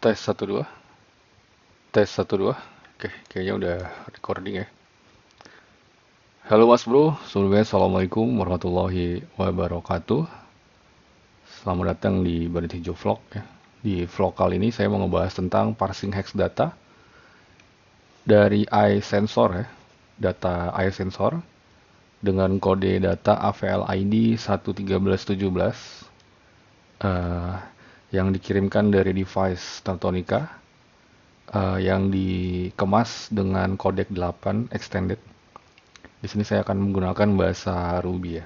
Tes satu dua, tes satu dua. Oke, kayaknya udah recording ya. Halo Mas Bro, sebelumnya Assalamualaikum warahmatullahi wabarakatuh. Selamat datang di Bandit Hijau Vlog ya. Di vlog kali ini saya mau ngebahas tentang parsing hex data dari iSensor ya. Data iSensor dengan kode data AVL ID 11317 eh, yang dikirimkan dari device Teltonika yang dikemas dengan codec 8 extended. Di sini saya akan menggunakan bahasa Ruby ya.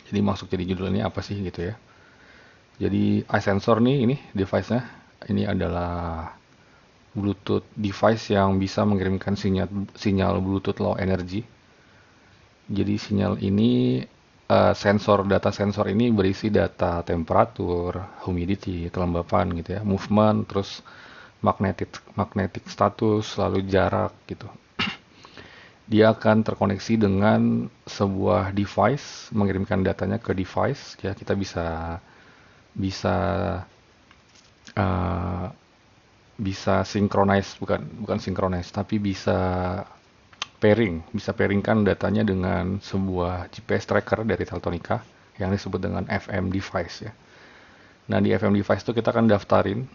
Jadi masuk jadi judul ini apa sih gitu ya. Jadi iSensor nih ini device-nya. Ini adalah Bluetooth device yang bisa mengirimkan sinyal Bluetooth low energy. Jadi sinyal ini data sensor ini berisi data temperatur, humidity, kelembapan gitu ya, movement, terus magnetic status, lalu jarak gitu. Dia akan terkoneksi dengan sebuah device, mengirimkan datanya ke device ya. Kita bisa bisa uh, bisa synchronize, bukan synchronize, tapi bisa pairingkan datanya dengan sebuah GPS tracker dari Teltonika yang disebut dengan FM device ya. Nah, di FM device itu kita akan daftarin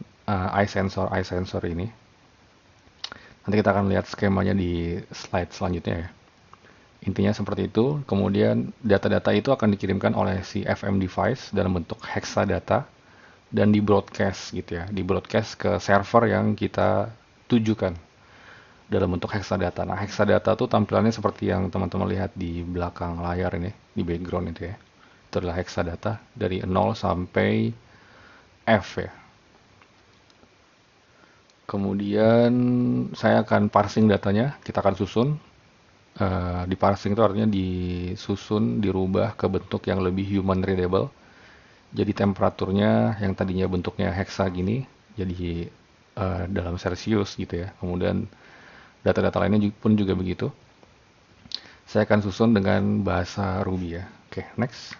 iSensor ini. Nanti kita akan lihat skemanya di slide selanjutnya ya. Intinya seperti itu. Kemudian data-data itu akan dikirimkan oleh si FM device dalam bentuk hexadata dan di broadcast gitu ya. Di broadcast ke server yang kita tujukan dalam bentuk hexadata. Nah, hexadata itu tampilannya seperti yang teman-teman lihat di belakang layar ini, di background itu ya. Itu adalah hexadata dari 0 sampai F ya. Kemudian saya akan parsing datanya, kita akan susun. Di parsing itu artinya disusun, dirubah ke bentuk yang lebih human readable. Jadi temperaturnya yang tadinya bentuknya hexa gini, jadi dalam Celsius gitu ya. Kemudian data-data lainnya pun juga begitu. Saya akan susun dengan bahasa Ruby ya. Oke, next.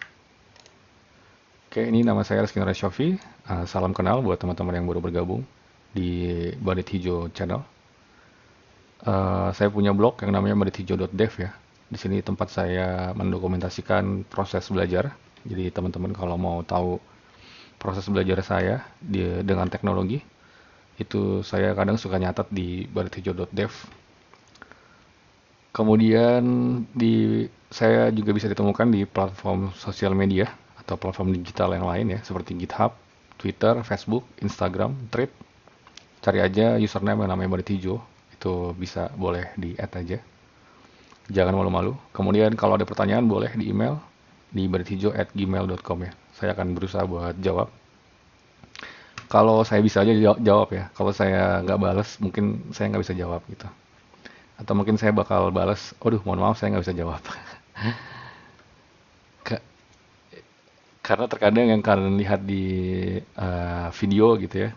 Oke, ini nama saya Rizky Nur Syafi. Salam kenal buat teman-teman yang baru bergabung di Bandit Hijau channel. Saya punya blog yang namanya bandithijau.dev ya. Di sini tempat saya mendokumentasikan proses belajar. Jadi teman-teman kalau mau tahu proses belajar saya dengan teknologi, itu saya kadang suka nyatat di bandithijau.dev. Kemudian saya juga bisa ditemukan di platform sosial media atau platform digital yang lain ya, seperti GitHub, Twitter, Facebook, Instagram, Thread. Cari aja username yang namanya Bandit Hijau, itu bisa boleh di-add aja. Jangan malu-malu. Kemudian kalau ada pertanyaan boleh di email di bandithijau@gmail.com ya. Saya akan berusaha buat jawab. Kalau saya bisa aja jawab ya. Kalau saya nggak balas, mungkin saya nggak bisa jawab gitu. Atau mungkin saya bakal balas, aduh mohon maaf saya nggak bisa jawab. Karena terkadang yang kalian lihat di video gitu ya,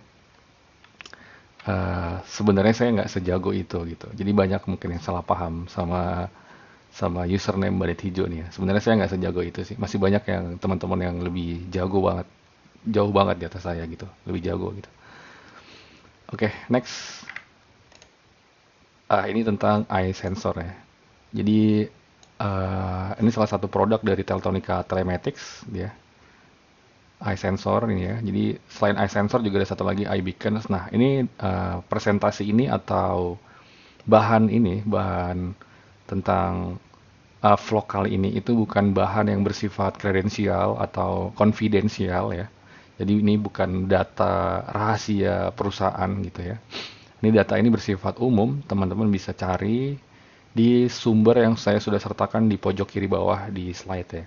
sebenarnya saya nggak sejago itu gitu. Jadi banyak mungkin yang salah paham sama username Bandit Hijau nih ya. Sebenarnya saya nggak sejago itu sih. Masih banyak yang teman-teman yang lebih jago banget, jauh banget di atas saya gitu, lebih jago gitu. Oke, next. Ini tentang iSensor ya. Jadi ini salah satu produk dari Teltonika Telematics dia. iSensor ini ya. Jadi selain iSensor juga ada satu lagi iBeacon. Nah, ini presentasi ini atau bahan tentang vlog kali ini itu bukan bahan yang bersifat kredensial atau konfidensial ya. Jadi ini bukan data rahasia perusahaan gitu ya. Ini data ini bersifat umum, teman-teman bisa cari di sumber yang saya sudah sertakan di pojok kiri bawah di slide ya.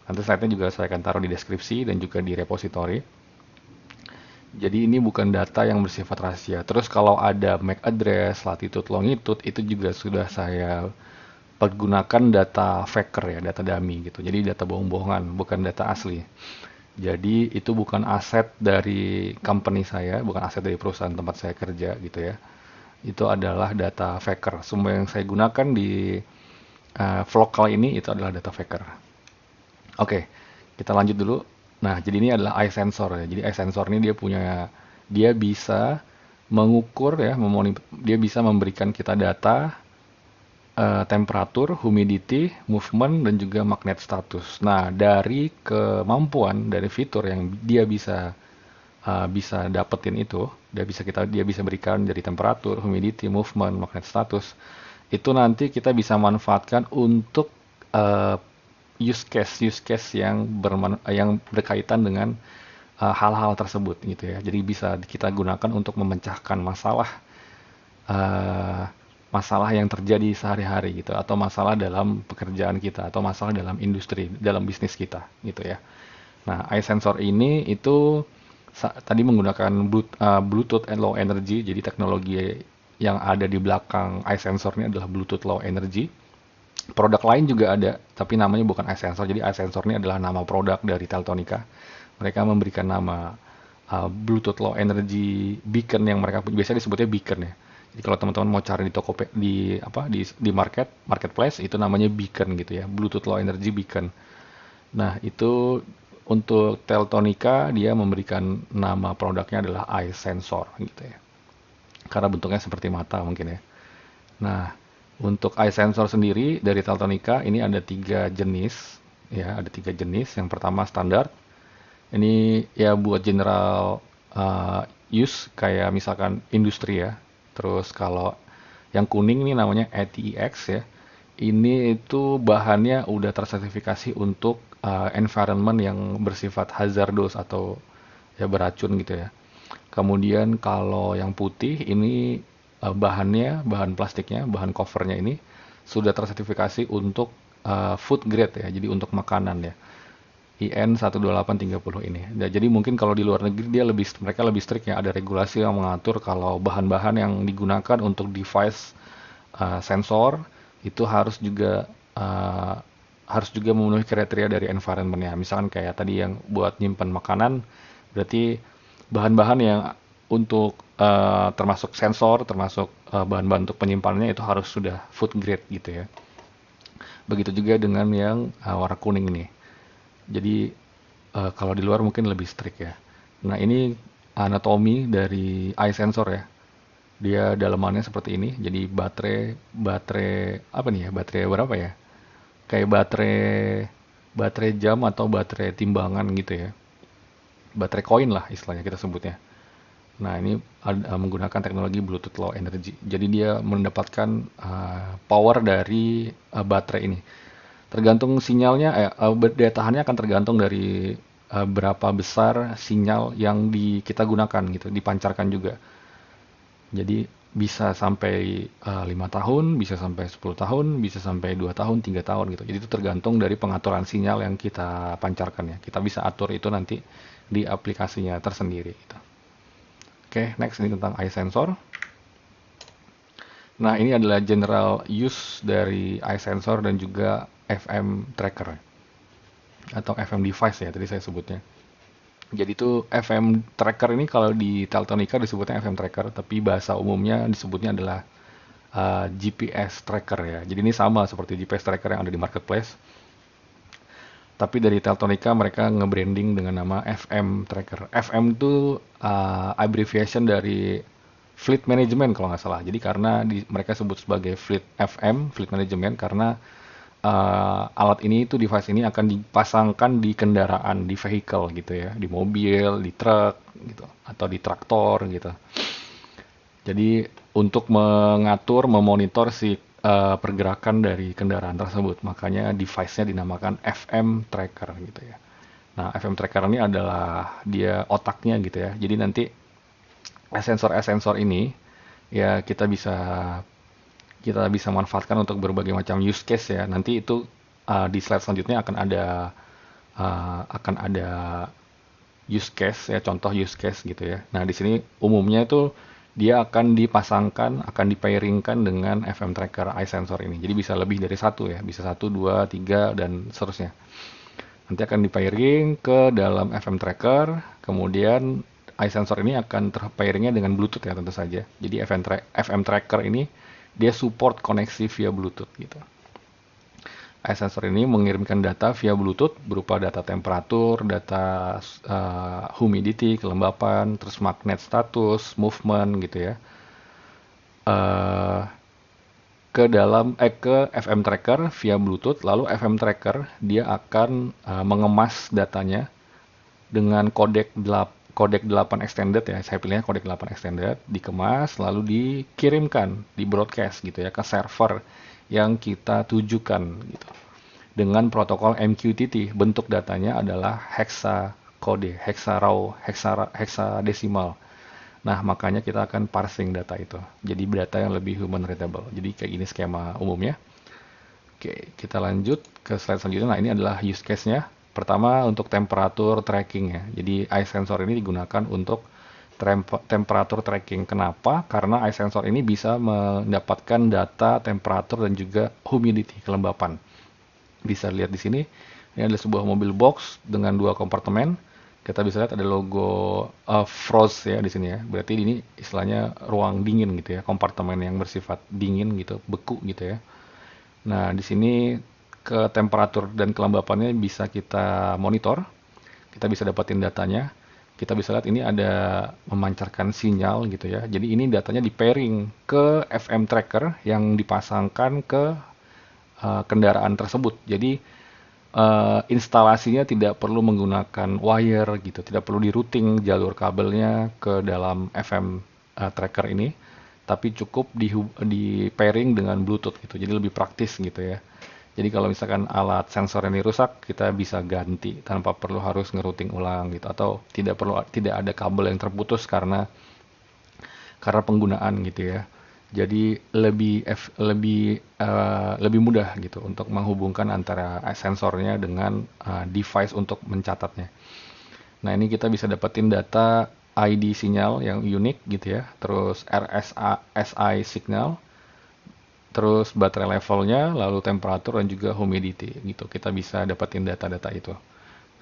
Nanti slide-nya juga saya akan taruh di deskripsi dan juga di repository. Jadi ini bukan data yang bersifat rahasia. Terus kalau ada MAC address, latitude, longitude, itu juga sudah saya pergunakan data faker ya, data dummy gitu. Jadi data bohong-bohongan, bukan data asli. Jadi itu bukan aset dari company saya, bukan aset dari perusahaan tempat saya kerja gitu ya. Itu adalah data faker. Semua yang saya gunakan di vlog kali ini itu adalah data faker. Oke, kita lanjut dulu. Nah, jadi ini adalah iSensor ya. Jadi iSensor ini dia punya dia bisa mengukur ya, dia bisa memberikan kita data temperatur, humidity, movement, dan juga magnet status. Nah, dari kemampuan dari fitur yang dia bisa dapetin itu, dia bisa berikan dari temperatur, humidity, movement, magnet status. Itu nanti kita bisa manfaatkan untuk uh, use case yang berkaitan dengan hal-hal tersebut gitu ya. Jadi bisa kita gunakan untuk memecahkan uh, masalah yang terjadi sehari-hari gitu, atau masalah dalam pekerjaan kita, atau masalah dalam industri, dalam bisnis kita gitu ya. Nah, eye sensor ini itu tadi menggunakan Bluetooth and low energy. Jadi teknologi yang ada di belakang eye sensor ini adalah Bluetooth low energy. Produk lain juga ada, tapi namanya bukan eye sensor. Jadi eye sensor ini adalah nama produk dari Teltonika. Mereka memberikan nama Bluetooth low energy beacon yang mereka biasanya disebutnya beacon ya. Jadi kalau teman-teman mau cari di toko di marketplace itu namanya beacon gitu ya, Bluetooth low energy beacon. Nah, itu untuk Teltonika dia memberikan nama produknya adalah eye sensor gitu ya. Karena bentuknya seperti mata mungkin ya. Nah, untuk eye sensor sendiri dari Teltonika ini ada 3 jenis ya, ada 3 jenis. Yang pertama standar. Ini ya buat general use kayak misalkan industri ya. Terus kalau yang kuning ini namanya ATEX ya. Ini itu bahannya udah tersertifikasi untuk environment yang bersifat hazardous atau ya beracun gitu ya. Kemudian kalau yang putih ini bahan plastiknya, bahan covernya ini sudah tersertifikasi untuk food grade ya, jadi untuk makanan ya. IN 12830 ini. Ya, jadi mungkin kalau di luar negeri mereka lebih strict ya, ada regulasi yang mengatur kalau bahan-bahan yang digunakan untuk device sensor itu uh, harus juga memenuhi kriteria dari environment-nya. Misalkan kayak tadi yang buat nyimpan makanan, berarti bahan-bahan yang untuk termasuk sensor, termasuk bahan-bahan untuk penyimpanannya itu harus sudah food grade gitu ya. Begitu juga dengan yang warna kuning ini. Jadi kalau di luar mungkin lebih strict ya. Nah, ini anatomi dari eye sensor ya. Dia dalamannya seperti ini. Jadi baterai baterai apa nih ya? Baterai berapa ya? Kayak baterai baterai jam atau baterai timbangan gitu ya. Baterai koin lah istilahnya kita sebutnya. Nah, ini menggunakan teknologi Bluetooth Low Energy. Jadi dia mendapatkan power dari baterai ini. Tergantung sinyalnya, daya tahannya akan tergantung dari berapa besar sinyal yang kita gunakan gitu, dipancarkan juga. Jadi bisa sampai 5 tahun, bisa sampai 10 tahun, bisa sampai 2 tahun, 3 tahun gitu. Jadi itu tergantung dari pengaturan sinyal yang kita pancarkan ya. Kita bisa atur itu nanti di aplikasinya tersendiri gitu. Oke, next ini tentang eye sensor. Nah, ini adalah general use dari eye sensor dan juga FM tracker atau FM device ya tadi saya sebutnya. Jadi itu FM tracker ini kalau di Teltonika disebutnya FM tracker, tapi bahasa umumnya disebutnya adalah GPS tracker ya. Jadi ini sama seperti GPS tracker yang ada di marketplace. Tapi dari Teltonika mereka nge-branding dengan nama FM tracker. FM itu abbreviation dari fleet management kalau nggak salah. Jadi karena mereka sebut sebagai fleet FM, fleet management, karena alat ini itu device ini akan dipasangkan di kendaraan, di vehicle gitu ya, di mobil, di truk gitu, atau di traktor gitu. Jadi untuk mengatur, memonitor si pergerakan dari kendaraan tersebut, makanya device-nya dinamakan FM tracker gitu ya. Nah, FM tracker ini adalah dia otaknya gitu ya. Jadi nanti sensor ini ya kita bisa manfaatkan untuk berbagai macam use case ya. Nanti itu di slide selanjutnya akan ada use case ya, contoh use case gitu ya. Nah, di sini umumnya itu dia akan dipairingkan dengan FM tracker eye sensor ini. Jadi bisa lebih dari satu ya, bisa 1, 2, 3 dan seterusnya. Nanti akan dipairing ke dalam FM tracker, kemudian eye sensor ini akan terpairingnya dengan Bluetooth ya tentu saja. Jadi FM tracker ini dia support koneksi via Bluetooth gitu. iSensor ini mengirimkan data via Bluetooth berupa data temperatur, data humidity, kelembapan, terus magnet status, movement gitu ya. Eh, ke FM tracker via Bluetooth, lalu FM tracker dia akan mengemas datanya dengan kodek 8 extended ya. Saya pilihnya kodek 8 extended, dikemas lalu dikirimkan, di broadcast gitu ya ke server yang kita tujukan gitu. Dengan protokol MQTT, bentuk datanya adalah kode, hexadesimal. Nah, makanya kita akan parsing data itu. Jadi data yang lebih human readable. Jadi kayak gini skema umumnya. Oke, kita lanjut ke slide selanjutnya. Nah, ini adalah use case-nya. Pertama untuk temperatur tracking ya. Jadi iSensor ini digunakan untuk temperatur tracking. Kenapa? Karena iSensor ini bisa mendapatkan data temperatur dan juga humidity, kelembapan. Bisa lihat di sini, ini adalah sebuah mobil box dengan dua kompartemen. Kita bisa lihat ada logo frost ya di sini ya. Berarti ini istilahnya ruang dingin gitu ya, kompartemen yang bersifat dingin gitu, beku gitu ya. Nah, di sini ke temperatur dan kelembapannya bisa kita monitor. Kita bisa dapatin datanya. Kita bisa lihat ini ada memancarkan sinyal gitu ya. Jadi ini datanya di pairing ke FM tracker yang dipasangkan ke kendaraan tersebut. Jadi instalasinya tidak perlu menggunakan wire gitu, tidak perlu di routing jalur kabelnya ke dalam FM tracker ini, tapi cukup di pairing dengan Bluetooth gitu. Jadi lebih praktis gitu ya. Jadi kalau misalkan alat sensor ini rusak, kita bisa ganti tanpa perlu harus ngerouting ulang gitu, atau tidak ada kabel yang terputus karena penggunaan gitu ya. Jadi lebih mudah gitu untuk menghubungkan antara sensornya dengan device untuk mencatatnya. Nah, ini kita bisa dapetin data ID sinyal yang unik gitu ya, terus RSI signal, terus baterai levelnya, lalu temperatur dan juga humidity gitu. Kita bisa dapetin data-data itu.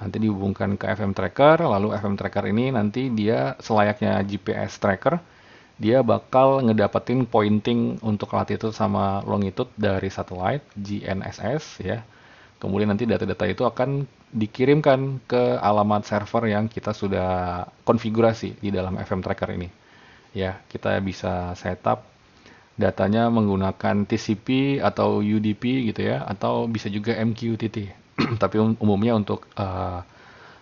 Nanti dihubungkan ke FM tracker, lalu FM tracker ini nanti dia selayaknya GPS tracker, dia bakal ngedapetin pointing untuk latitude sama longitude dari satelit GNSS ya. Kemudian nanti data-data itu akan dikirimkan ke alamat server yang kita sudah konfigurasi di dalam FM tracker ini. Ya, kita bisa setup datanya menggunakan TCP atau UDP gitu ya, atau bisa juga MQTT. Tapi umumnya untuk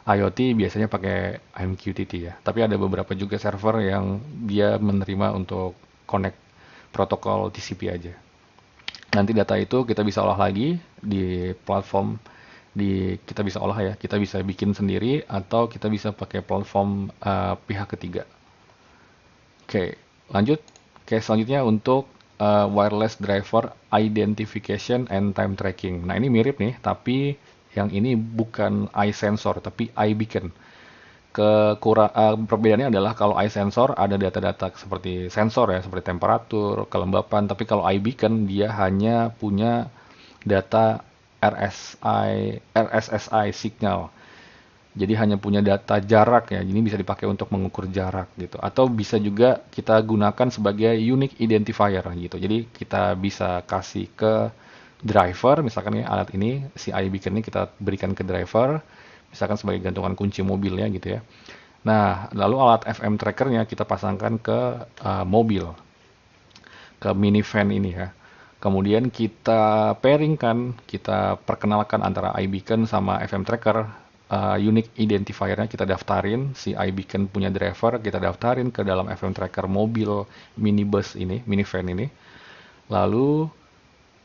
IoT biasanya pakai MQTT ya. Tapi ada beberapa juga server yang dia menerima untuk connect protokol TCP aja. Nanti data itu kita bisa olah lagi di platform kita bisa olah ya. Kita bisa bikin sendiri atau kita bisa pakai platform pihak ketiga. Oke, lanjut. Oke, selanjutnya untuk wireless driver identification and time tracking. Nah, ini mirip nih, tapi yang ini bukan eye sensor, tapi eye beacon. Perbedaannya adalah kalau eye sensor ada data-data seperti sensor ya, seperti temperatur, kelembapan, tapi kalau eye beacon dia hanya punya data RSSI signal. Jadi hanya punya data jarak ya, jadi bisa dipakai untuk mengukur jarak gitu. Atau bisa juga kita gunakan sebagai unique identifier gitu. Jadi kita bisa kasih ke driver, misalkan ya alat ini, si iBeacon ini kita berikan ke driver, misalkan sebagai gantungan kunci mobilnya gitu ya. Nah, lalu alat FM trackernya kita pasangkan ke mobil, ke minivan ini ya. Kemudian kita pairingkan, kita perkenalkan antara iBeacon sama FM tracker, unique identifiernya kita daftarin, si iBeacon punya driver, kita daftarin ke dalam FM tracker mobil minibus ini, minivan ini. Lalu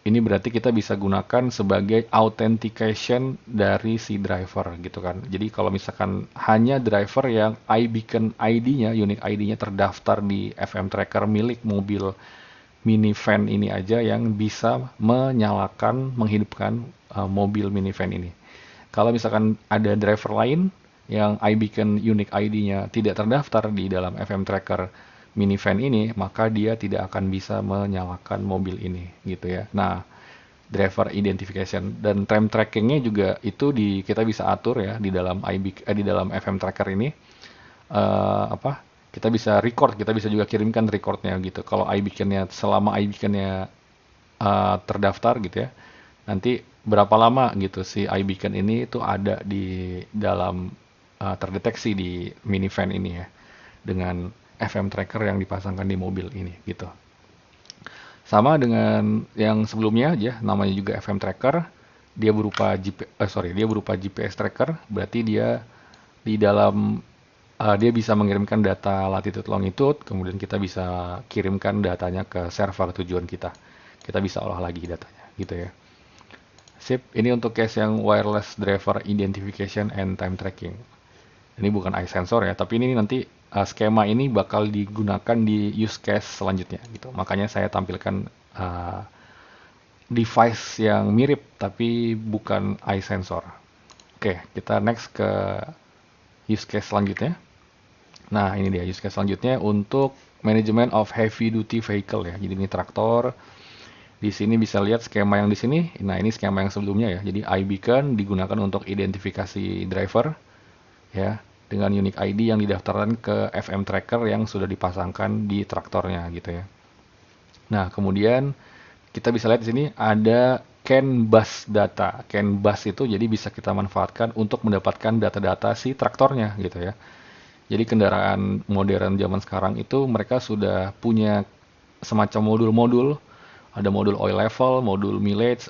ini berarti kita bisa gunakan sebagai authentication dari si driver gitu kan. Jadi kalau misalkan hanya driver yang iBeacon ID-nya, unique ID-nya terdaftar di FM tracker milik mobil minivan ini aja yang bisa menyalakan, menghidupkan mobil minivan ini. Kalau misalkan ada driver lain yang iBeacon unique ID-nya tidak terdaftar di dalam FM tracker minivan ini, maka dia tidak akan bisa menyalakan mobil ini gitu ya. Nah, driver identification dan time trackingnya juga itu kita bisa atur ya di dalam di dalam FM tracker ini. Kita bisa record, kita bisa juga kirimkan recordnya gitu. Kalau iBeacon-nya selama iBeacon-nya terdaftar gitu ya, nanti berapa lama gitu si iBeacon ini itu ada di dalam terdeteksi di minivan ini ya dengan FM tracker yang dipasangkan di mobil ini gitu. Sama dengan yang sebelumnya aja, namanya juga FM tracker. Dia berupa GPS tracker, berarti dia di dalam dia bisa mengirimkan data latitude longitude, kemudian kita bisa kirimkan datanya ke server tujuan kita. Kita bisa olah lagi datanya, gitu ya. Sip, ini untuk case yang wireless driver identification and time tracking. Ini bukan eye sensor ya, tapi ini nanti skema ini bakal digunakan di use case selanjutnya gitu. Makanya saya tampilkan uh, device yang mirip tapi bukan eye sensor. Oke, kita next ke use case selanjutnya. Nah, ini dia use case selanjutnya untuk management of heavy duty vehicle ya. Jadi ini traktor. Di sini bisa lihat skema yang di sini. Nah, ini skema yang sebelumnya ya. Jadi iBeacon digunakan untuk identifikasi driver ya dengan unique ID yang didaftarkan ke FM tracker yang sudah dipasangkan di traktornya gitu ya. Nah, kemudian kita bisa lihat di sini ada CAN bus data. CAN bus itu jadi bisa kita manfaatkan untuk mendapatkan data-data si traktornya gitu ya. Jadi kendaraan modern zaman sekarang itu mereka sudah punya semacam modul-modul. Ada modul oil level, modul mileage,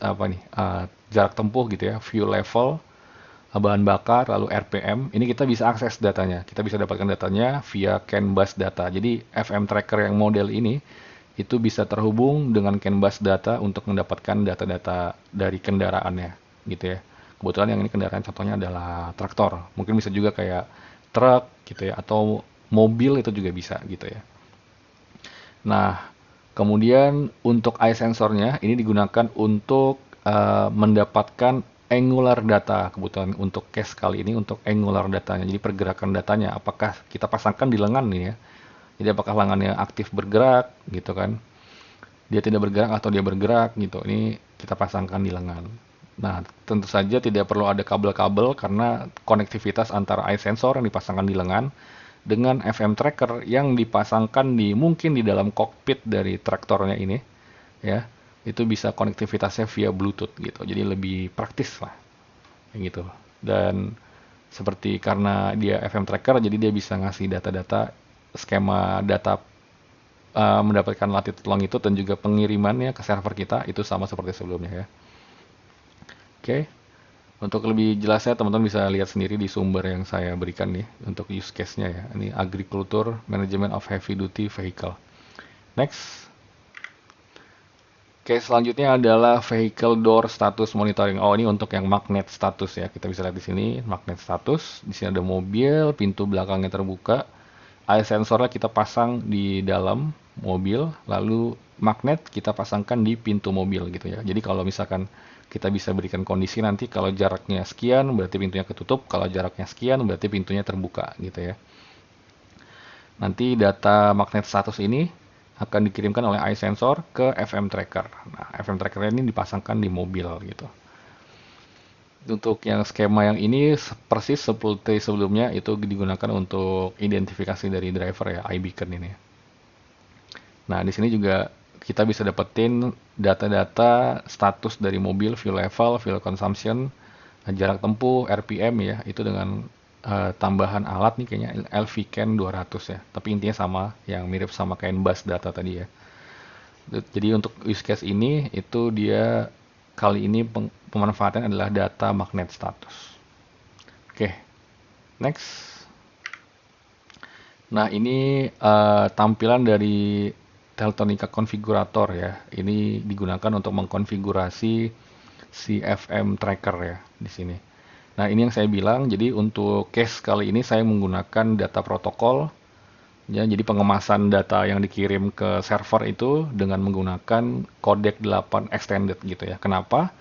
jarak tempuh gitu ya, fuel level, bahan bakar, lalu RPM. Ini kita bisa akses datanya. Kita bisa dapatkan datanya via CAN bus data. Jadi FM tracker yang model ini itu bisa terhubung dengan CAN bus data untuk mendapatkan data-data dari kendaraannya gitu ya. Kebetulan yang ini kendaraan contohnya adalah traktor. Mungkin bisa juga kayak truk gitu ya atau mobil itu juga bisa gitu ya. Nah, kemudian untuk eye sensornya ini digunakan untuk mendapatkan angular data. Kebetulan untuk case kali ini untuk angular datanya. Jadi pergerakan datanya apakah kita pasangkan di lengan nih ya. Jadi apakah lengannya aktif bergerak gitu kan. Dia tidak bergerak atau dia bergerak gitu. Ini kita pasangkan di lengan. Nah, tentu saja tidak perlu ada kabel-kabel karena konektivitas antara eye sensor yang dipasangkan di lengan dengan FM tracker yang dipasangkan mungkin di dalam kokpit dari traktornya ini ya. Itu bisa konektivitasnya via Bluetooth gitu. Jadi lebih praktis lah. Kayak gitu. Dan seperti karena dia FM tracker jadi dia bisa ngasih data-data skema data mendapatkan latitude longitude dan juga pengirimannya ke server kita itu sama seperti sebelumnya ya. Oke. Untuk lebih jelasnya teman-teman bisa lihat sendiri di sumber yang saya berikan nih untuk use case-nya ya. Ini agriculture management of heavy duty vehicle. Next. Oke, selanjutnya adalah vehicle door status monitoring. Oh, ini untuk yang magnet status ya. Kita bisa lihat di sini magnet status. Di sini ada mobil, pintu belakangnya terbuka. Eye sensornya kita pasang di dalam mobil, lalu magnet kita pasangkan di pintu mobil gitu ya. Jadi kalau misalkan kita bisa berikan kondisi nanti kalau jaraknya sekian berarti pintunya ketutup, kalau jaraknya sekian berarti pintunya terbuka gitu ya. Nanti data magnet status ini akan dikirimkan oleh eye sensor ke FM tracker. Nah, FM tracker ini dipasangkan di mobil gitu. Untuk yang skema yang ini persis seperti sebelumnya itu digunakan untuk identifikasi dari driver ya, iBeacon ini. Nah, di sini juga kita bisa dapetin data-data status dari mobil, fuel level, fuel consumption, jarak tempuh, RPM ya, itu dengan tambahan alat nih kayaknya LVCAN 200 ya. Tapi intinya sama, yang mirip sama kayak bus data tadi ya. Jadi untuk use case ini itu dia kali ini pemanfaatan adalah data magnet status. Oke, next. Nah ini tampilan dari Teltonika Configurator ya. Ini digunakan untuk mengkonfigurasi si FM tracker ya di sini. Nah ini yang saya bilang. Jadi untuk case kali ini saya menggunakan data protokol. Ya, jadi pengemasan data yang dikirim ke server itu dengan menggunakan codec 8 extended gitu ya. Kenapa?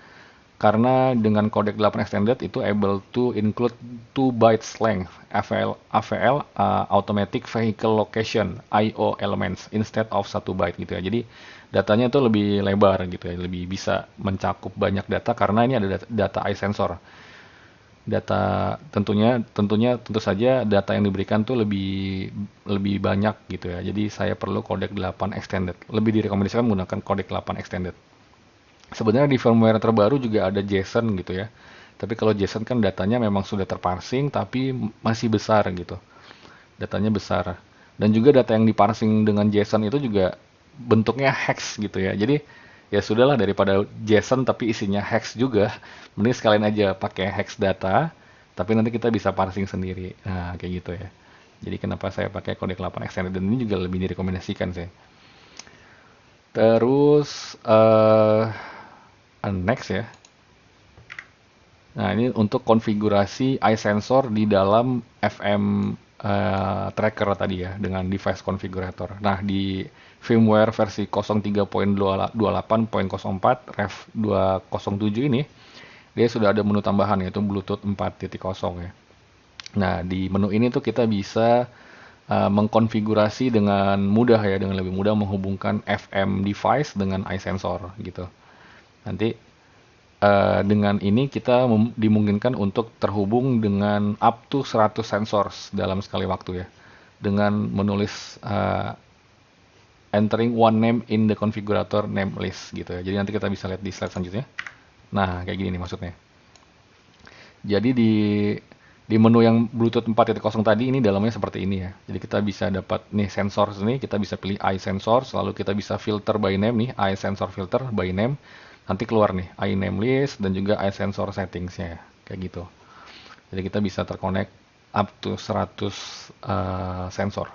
Karena dengan codec 8 extended itu able to include 2 bytes length AVL automatic vehicle location IO elements instead of 1 byte gitu ya. Jadi datanya itu lebih lebar gitu ya, lebih bisa mencakup banyak data karena ini ada data eye sensor. Data tentu saja data yang diberikan tuh lebih banyak gitu ya. Jadi saya perlu codec 8 extended. Lebih direkomendasikan menggunakan codec 8 extended. Sebenarnya di firmware terbaru juga ada JSON gitu ya. Tapi kalau JSON kan datanya memang sudah terparsing tapi masih besar gitu. Datanya besar. Dan juga data yang diparsing dengan JSON itu juga bentuknya hex gitu ya. Jadi ya sudahlah, daripada JSON tapi isinya hex juga, mending sekalian aja pakai hex data, tapi nanti kita bisa parsing sendiri. Nah, kayak gitu ya. Jadi kenapa saya pakai Codec 8 Extended, dan ini juga lebih direkomendasikan sih. Terus next ya. Nah, ini untuk konfigurasi eye sensor di dalam FM tracker tadi ya, dengan device configurator. Nah, di firmware versi 03.28.04 Rev 207 ini, dia sudah ada menu tambahan yaitu Bluetooth 4.0 ya. Nah, di menu ini tuh kita bisa mengkonfigurasi dengan mudah ya, dengan lebih mudah menghubungkan FM device dengan eye sensor gitu. Nanti dengan ini kita dimungkinkan untuk terhubung dengan up to 100 sensors dalam sekali waktu ya. Dengan menulis entering one name in the configurator name list gitu ya. Jadi nanti kita bisa lihat di slide selanjutnya. Nah, kayak gini nih maksudnya. Jadi di menu yang Bluetooth 4.0 tadi, ini dalamnya seperti ini ya. Jadi kita bisa dapat nih sensor sini, kita bisa pilih eye sensor, lalu kita bisa filter by name nih, eye sensor filter by name. Nanti keluar nih eye name list dan juga eye sensor settingsnya ya. Kayak gitu. Jadi kita bisa terkonek up to 100 sensor.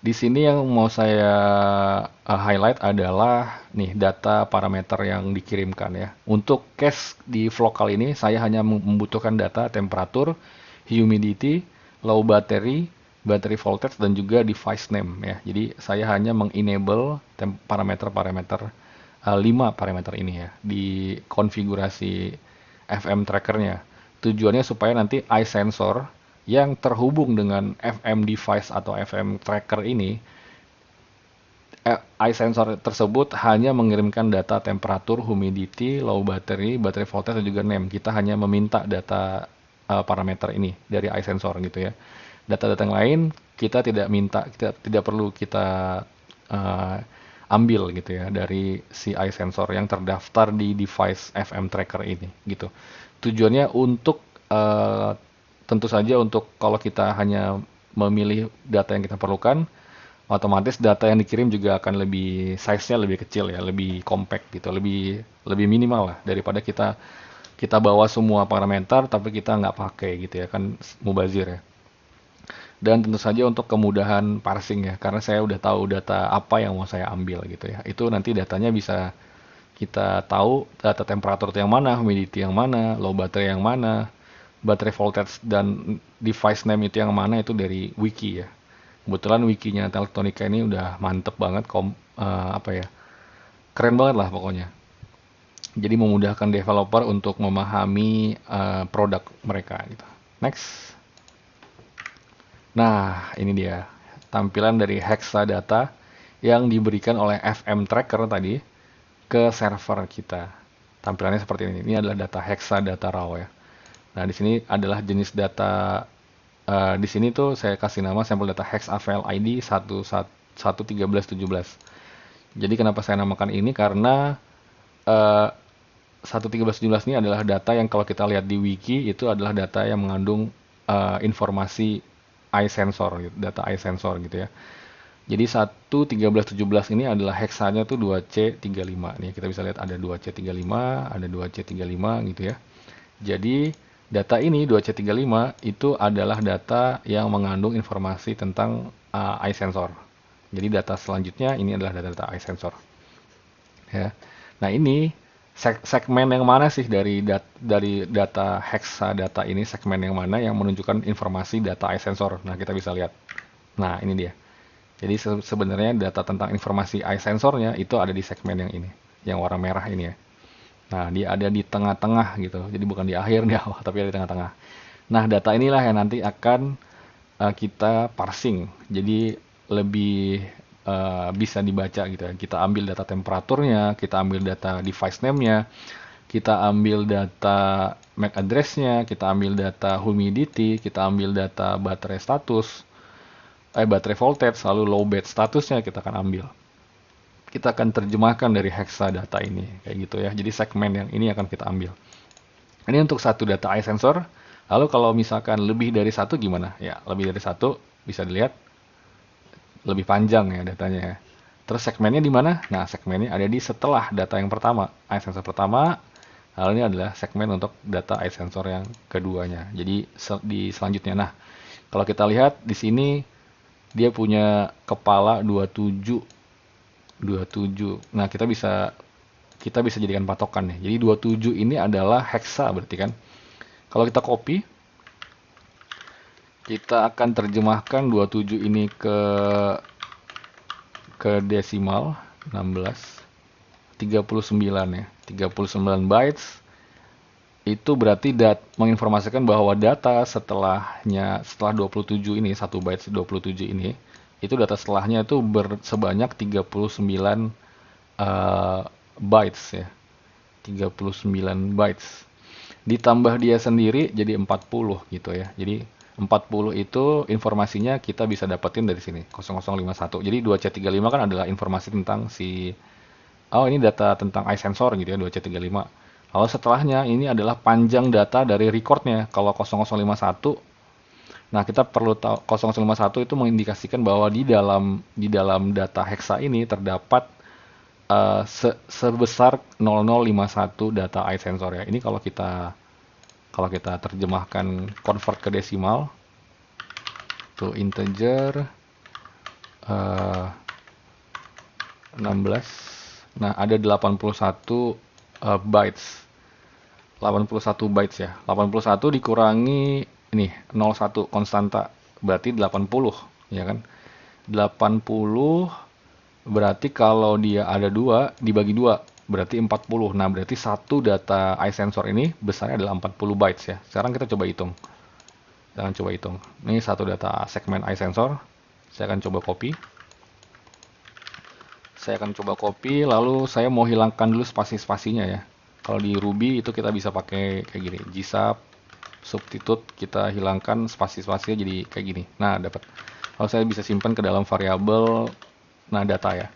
Di sini yang mau saya highlight adalah nih data parameter yang dikirimkan ya. Untuk case di vlog kali ini saya hanya membutuhkan data temperatur, humidity, low battery, battery voltage dan juga device name ya. Jadi saya hanya mengenable parameter-parameter 5 parameter ini ya di konfigurasi FM trackernya. Tujuannya supaya nanti eye sensor yang terhubung dengan FM device atau FM tracker ini, eye sensor tersebut hanya mengirimkan data temperatur, humidity, low battery, battery voltage dan juga name. Kita hanya meminta data parameter ini dari eye sensor gitu ya. Data-data yang lain kita tidak minta, kita tidak perlu kita uh, ambil gitu ya dari si eye sensor yang terdaftar di device FM tracker ini gitu. Tujuannya untuk tentu saja untuk kalau kita hanya memilih data yang kita perlukan, otomatis data yang dikirim juga akan lebih size-nya lebih kecil ya, lebih compact gitu, lebih lebih minimal lah daripada kita kita bawa semua parameter tapi kita nggak pakai gitu ya, kan mubazir ya. Dan tentu saja untuk kemudahan parsing ya, karena saya udah tahu data apa yang mau saya ambil gitu ya. Itu nanti datanya bisa kita tahu data temperatur yang mana, humidity yang mana, low battery yang mana, baterai voltage dan device name itu yang mana, itu dari wiki ya. Kebetulan wikinya Teltonika ini udah mantep banget, apa ya, keren banget lah pokoknya. Jadi memudahkan developer untuk memahami produk mereka gitu. Next. Nah, ini dia tampilan dari hexadata yang diberikan oleh FM Tracker tadi ke server kita. Tampilannya seperti ini. Ini adalah data hexadata raw ya. Nah, di sini adalah jenis data. Di sini tuh saya kasih nama sampel data hex AVL ID 11317. Jadi kenapa saya namakan ini? Karena 11317 ini adalah data yang kalau kita lihat di wiki itu adalah data yang mengandung informasi eye sensor, gitu, data eye sensor gitu ya. Jadi 11317 ini adalah hexanya tuh 2C35. Nih kita bisa lihat ada 2C35, ada 2C35 gitu ya. Jadi data ini 2C35 itu adalah data yang mengandung informasi tentang eye sensor. Jadi data selanjutnya ini adalah data-data eye sensor. Ya. Nah, ini segmen yang mana sih dari data hexadata ini, segmen yang mana yang menunjukkan informasi data eye sensor. Nah, kita bisa lihat. Nah, ini dia. Jadi sebenarnya data tentang informasi eye sensornya itu ada di segmen yang ini, yang warna merah ini ya. Nah, dia ada di tengah-tengah gitu. Jadi bukan di akhir, di awal, tapi ada di tengah-tengah. Nah, data inilah yang nanti akan kita parsing. Jadi lebih bisa dibaca gitu ya. Kita ambil data temperaturnya, kita ambil data device name-nya, kita ambil data MAC address-nya, kita ambil data humidity, kita ambil data baterai status, baterai voltage, lalu low bat statusnya kita akan ambil. kita akan terjemahkan dari hexadata ini, kayak gitu ya. Jadi segmen yang ini akan kita ambil. Ini untuk satu data eye sensor. Lalu kalau misalkan lebih dari satu gimana? Ya, lebih dari satu bisa dilihat lebih panjang ya datanya ya. Terus segmennya di mana? Nah, segmennya ada di setelah data yang pertama, eye sensor pertama. Lalu ini adalah segmen untuk data eye sensor yang keduanya. Jadi di selanjutnya. Nah, kalau kita lihat di sini dia punya kepala 27. Nah, kita bisa jadikan patokan nih. Jadi 27 ini adalah hexa berarti kan. Kalau kita copy, kita akan terjemahkan 27 ini ke desimal 16 39 ya. 39 bytes itu berarti menginformasikan bahwa data setelah 27 ini, 1 bytes 27 ini, itu data setelahnya itu sebanyak 39 bytes ya. 39 bytes. Ditambah dia sendiri jadi 40 gitu ya. Jadi 40 itu informasinya kita bisa dapetin dari sini, 0051. Jadi 2C35 kan adalah informasi tentang ini data tentang eye sensor gitu ya, 2C35. Lalu setelahnya ini adalah panjang data dari recordnya. Kalau 0051, nah kita perlu tahu 0051 itu mengindikasikan bahwa di dalam data hexa ini terdapat sebesar 0051 data eye sensor ya. Ini kalau kita terjemahkan convert ke desimal to integer 16. Nah, ada 81 bytes. 81 bytes ya. 81 dikurangi ini 01 konstanta berarti 80 ya kan. 80 berarti kalau dia ada 2 dibagi 2 berarti 40. Nah, berarti satu data eye sensor ini besarnya adalah 40 bytes ya. Sekarang kita coba hitung. Ini satu data segmen eye sensor. Saya akan coba copy. Lalu saya mau hilangkan dulu spasi-spasinya ya. Kalau di Ruby itu kita bisa pakai kayak gini, gsub substitute, kita hilangkan spasi-spasinya jadi kayak gini. Nah, dapat. Lalu saya bisa simpan ke dalam variabel data ya.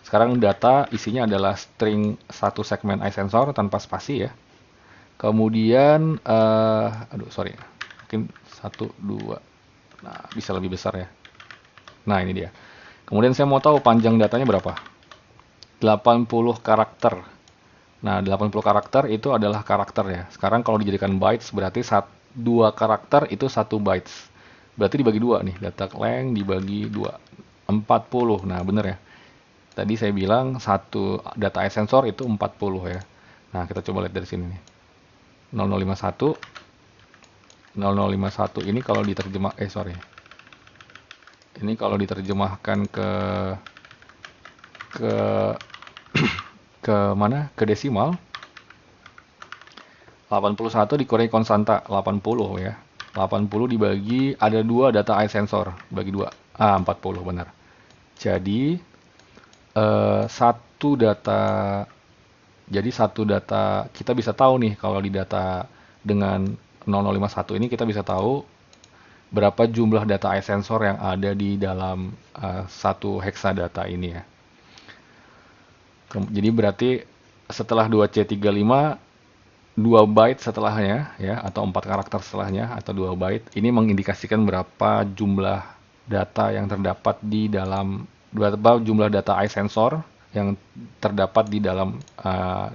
Sekarang data isinya adalah string satu segmen eye sensor tanpa spasi ya. Kemudian mungkin 1 2. Nah, bisa lebih besar ya. Nah, ini dia. Kemudian saya mau tahu panjang datanya berapa. 80 karakter. Nah, 80 karakter itu adalah karakter ya. Sekarang kalau dijadikan bytes berarti 2 karakter itu 1 bytes. Berarti dibagi 2 nih. Data length dibagi 2. 40. Nah, bener ya. Tadi saya bilang satu data eye sensor itu 40 ya. Nah, kita coba lihat dari sini nih. 0051. 0051 ini kalau ini kalau diterjemahkan ke mana? Ke desimal. 81 dikurangi konstanta 80 ya. 80 dibagi ada 2 data eye sensor bagi 2. 40 benar. Jadi satu data kita bisa tahu nih kalau di data dengan 0051 ini kita bisa tahu berapa jumlah data eye sensor yang ada di dalam satu hexadata ini ya. Jadi berarti setelah 2C35 2 byte setelahnya ya, atau 4 karakter setelahnya atau 2 byte ini mengindikasikan berapa jumlah data yang terdapat di dalam berapa jumlah data eye sensor yang terdapat di dalam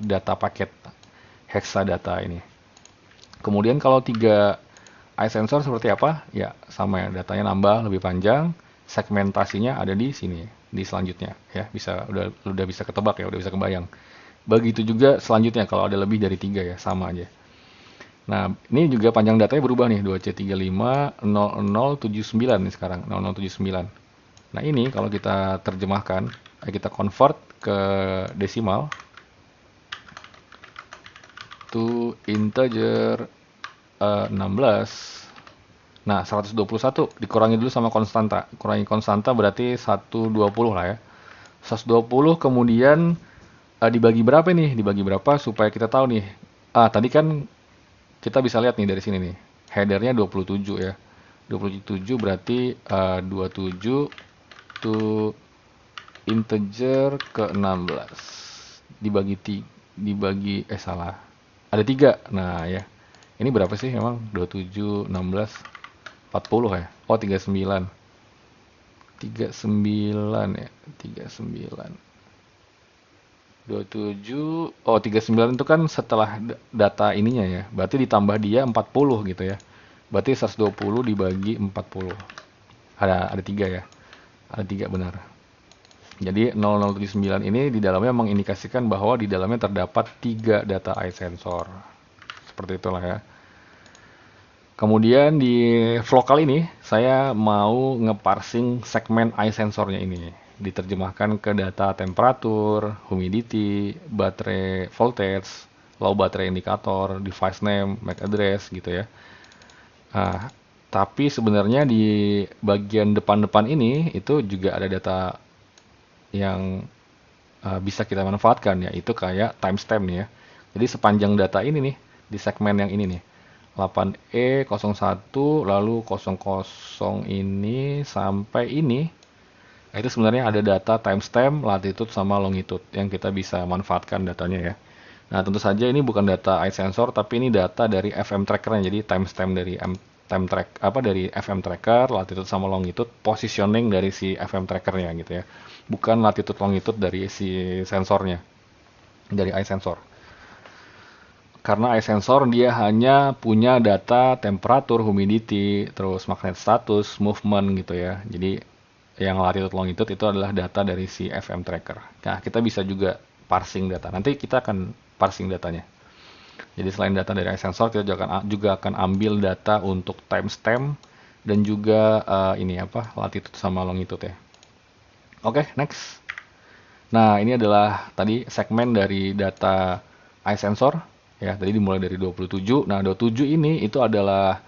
data paket hexadata ini. Kemudian kalau 3 eye sensor seperti apa? Ya, sama ya, datanya nambah lebih panjang, segmentasinya ada di sini, di selanjutnya ya. Udah bisa ketebak ya, udah bisa kebayang. Begitu juga selanjutnya kalau ada lebih dari 3 ya, sama aja. Nah, ini juga panjang datanya berubah nih, 2C35 0079 nih sekarang, 0079. Nah, ini kalau kita terjemahkan, kita convert ke desimal to integer 16. Nah, 121 dikurangi dulu sama konstanta. Kurangi konstanta berarti 120 lah ya. 120 kemudian dibagi berapa nih? Dibagi berapa supaya kita tahu nih. Tadi kan kita bisa lihat nih dari sini nih. Headernya 27 ya. 27 berarti 27 to integer ke 16 dibagi dibagi salah. Ada 3. Nah, ya. Ini berapa sih emang? 27, 16, 40 ya? Oh, 39. 39 ya. 39. 27. Oh, 39 itu kan setelah data ininya ya. Berarti ditambah dia 40 gitu ya. Berarti 120 dibagi 40. Ada 3 ya. Ada 3 benar. Jadi 0079 ini di dalamnya mengindikasikan bahwa di dalamnya terdapat 3 data eye sensor. Seperti itulah ya. Kemudian di vlog kali ini saya mau ngeparsing segmen eye sensornya ini. Diterjemahkan ke data temperatur, humidity, baterai voltage, low baterai indikator, device name, MAC address gitu ya. Nah, tapi sebenarnya di bagian depan-depan ini itu juga ada data yang bisa kita manfaatkan, yaitu kayak timestamp nih ya. Jadi sepanjang data ini nih, di segmen yang ini nih, 8E01 lalu 00 ini sampai ini, nah itu sebenarnya ada data timestamp, latitude sama longitude yang kita bisa manfaatkan datanya ya. Nah, tentu saja ini bukan data eye sensor, tapi ini data dari FM trackernya. Jadi timestamp dari time track apa dari FM tracker, latitude sama longitude, positioning dari si FM trackernya gitu ya. Bukan latitude longitude dari si sensornya, dari eye sensor. Karena eye sensor dia hanya punya data temperatur, humidity, terus magnet status, movement gitu ya. Jadi yang latitude longitude itu adalah data dari si FM tracker. Nah, kita bisa juga parsing data. Nanti kita akan parsing datanya. Jadi selain data dari eye sensor, kita juga akan ambil data untuk timestamp dan juga ini apa latitude sama longitude ya. Oke, next. Nah, ini adalah tadi segmen dari data eye sensor ya. Tadi dimulai dari 27. Nah, 27 ini itu adalah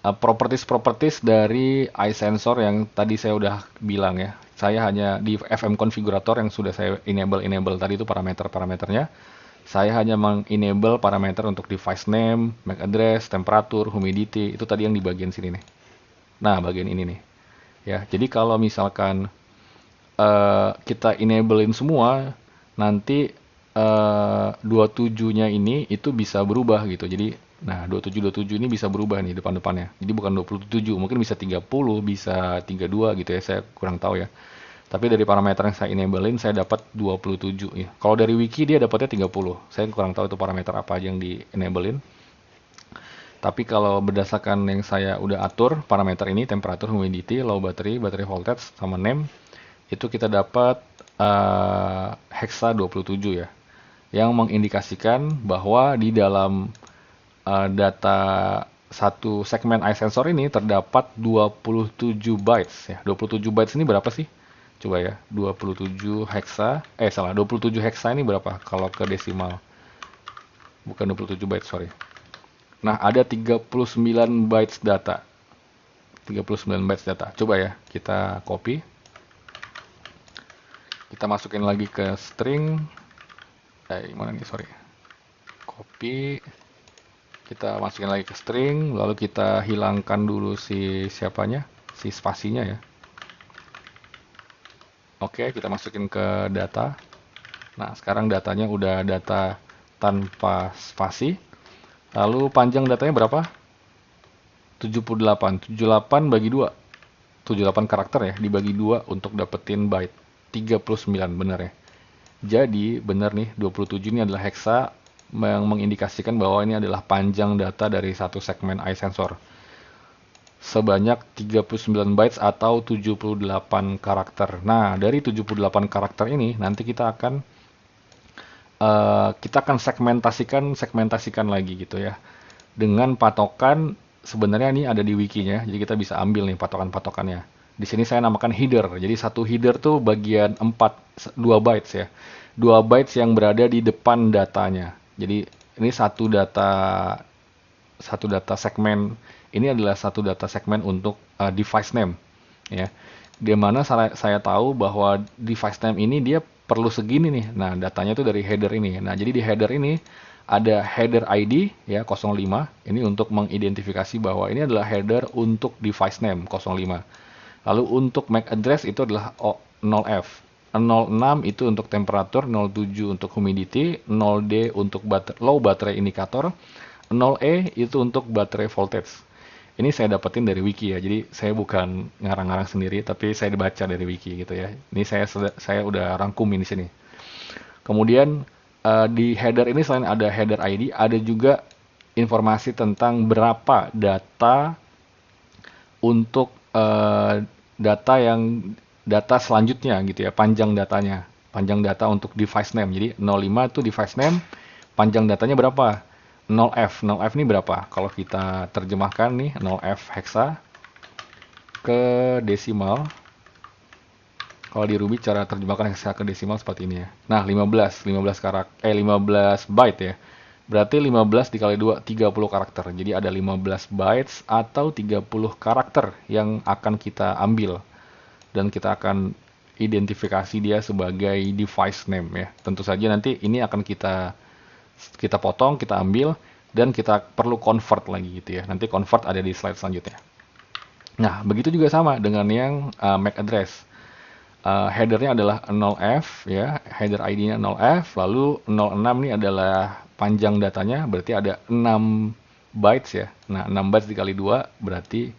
properties-properties dari eye sensor yang tadi saya udah bilang ya. Saya hanya di FM configurator yang sudah saya enable tadi itu parameter-parameternya. Saya hanya mengenable parameter untuk device name, MAC address, temperatur, humidity. Itu tadi yang di bagian sini nih. Nah, bagian ini nih. Ya, jadi kalau misalkan kita enablein semua, nanti 27-nya ini itu bisa berubah gitu. Jadi, nah 27 ini bisa berubah nih depan-depannya. Jadi bukan 27, mungkin bisa 30, bisa 32 gitu ya. Saya kurang tahu ya. Tapi dari parameter yang saya enablein, saya dapat 27 ya. Kalau dari wiki dia dapatnya 30. Saya kurang tahu itu parameter apa aja yang di enablein. Tapi kalau berdasarkan yang saya udah atur, parameter ini, temperatur, humidity, low battery, battery voltage, sama name, itu kita dapat hexa 27 ya. Yang mengindikasikan bahwa di dalam data satu segmen eye sensor ini terdapat 27 bytes ya. 27 bytes ini berapa sih? Coba ya, 27 hexa, salah, 27 hexa ini berapa kalau ke desimal? Bukan 27 bytes, sorry. Nah, ada 39 bytes data. 39 bytes data. Coba ya, kita copy. Kita masukin lagi ke string. Mana nih, sorry. Copy. Kita masukin lagi ke string, lalu kita hilangkan dulu si siapanya, si spasinya ya. Oke, kita masukin ke data. Nah, sekarang datanya udah data tanpa spasi. Lalu panjang datanya berapa? 78. 78 bagi 2. 78 karakter ya, dibagi 2 untuk dapetin byte. 39, bener ya. Jadi, bener nih, 27 ini adalah hexa yang mengindikasikan bahwa ini adalah panjang data dari satu segmen eye sensor. Sebanyak 39 bytes atau 78 karakter. Nah, dari 78 karakter ini nanti kita akan segmentasikan lagi gitu ya. Dengan patokan sebenarnya ini ada di wikinya, jadi kita bisa ambil nih patokan-patokannya. Di sini saya namakan header. Jadi satu header tuh bagian 2 bytes ya. 2 bytes yang berada di depan datanya. Jadi ini satu data segmen. Ini adalah satu data segmen untuk device name ya. Di mana saya tahu bahwa device name ini dia perlu segini nih. Nah, datanya itu dari header ini. Nah, jadi di header ini ada header ID ya 05. Ini untuk mengidentifikasi bahwa ini adalah header untuk device name 05. Lalu untuk MAC address itu adalah 0F. 06 itu untuk temperatur, 07 untuk humidity, 0D untuk low baterai indikator, 0E itu untuk baterai voltage. Ini saya dapetin dari wiki ya, jadi saya bukan ngarang-ngarang sendiri, tapi saya dibaca dari wiki gitu ya. Ini saya udah rangkumin di sini. Kemudian di header ini selain ada header ID, ada juga informasi tentang berapa data untuk data selanjutnya gitu ya, panjang datanya. Panjang data untuk device name. Jadi 05 itu device name, panjang datanya berapa? 0F. 0F ini berapa? Kalau kita terjemahkan nih 0F hexa ke desimal. Kalau di Ruby cara terjemahkan hexa ke desimal seperti ini ya. Nah, 15 byte ya. Berarti 15 dikali 2, 30 karakter. Jadi ada 15 bytes atau 30 karakter yang akan kita ambil. Dan kita akan identifikasi dia sebagai device name ya. Tentu saja nanti ini akan kita potong, kita ambil, dan kita perlu convert lagi gitu ya. Nanti convert ada di slide selanjutnya. Nah, begitu juga sama dengan yang MAC address. Headernya adalah 0F ya, header ID-nya 0F, lalu 06 ini adalah panjang datanya, berarti ada 6 bytes ya. Nah, 6 bytes dikali 2 berarti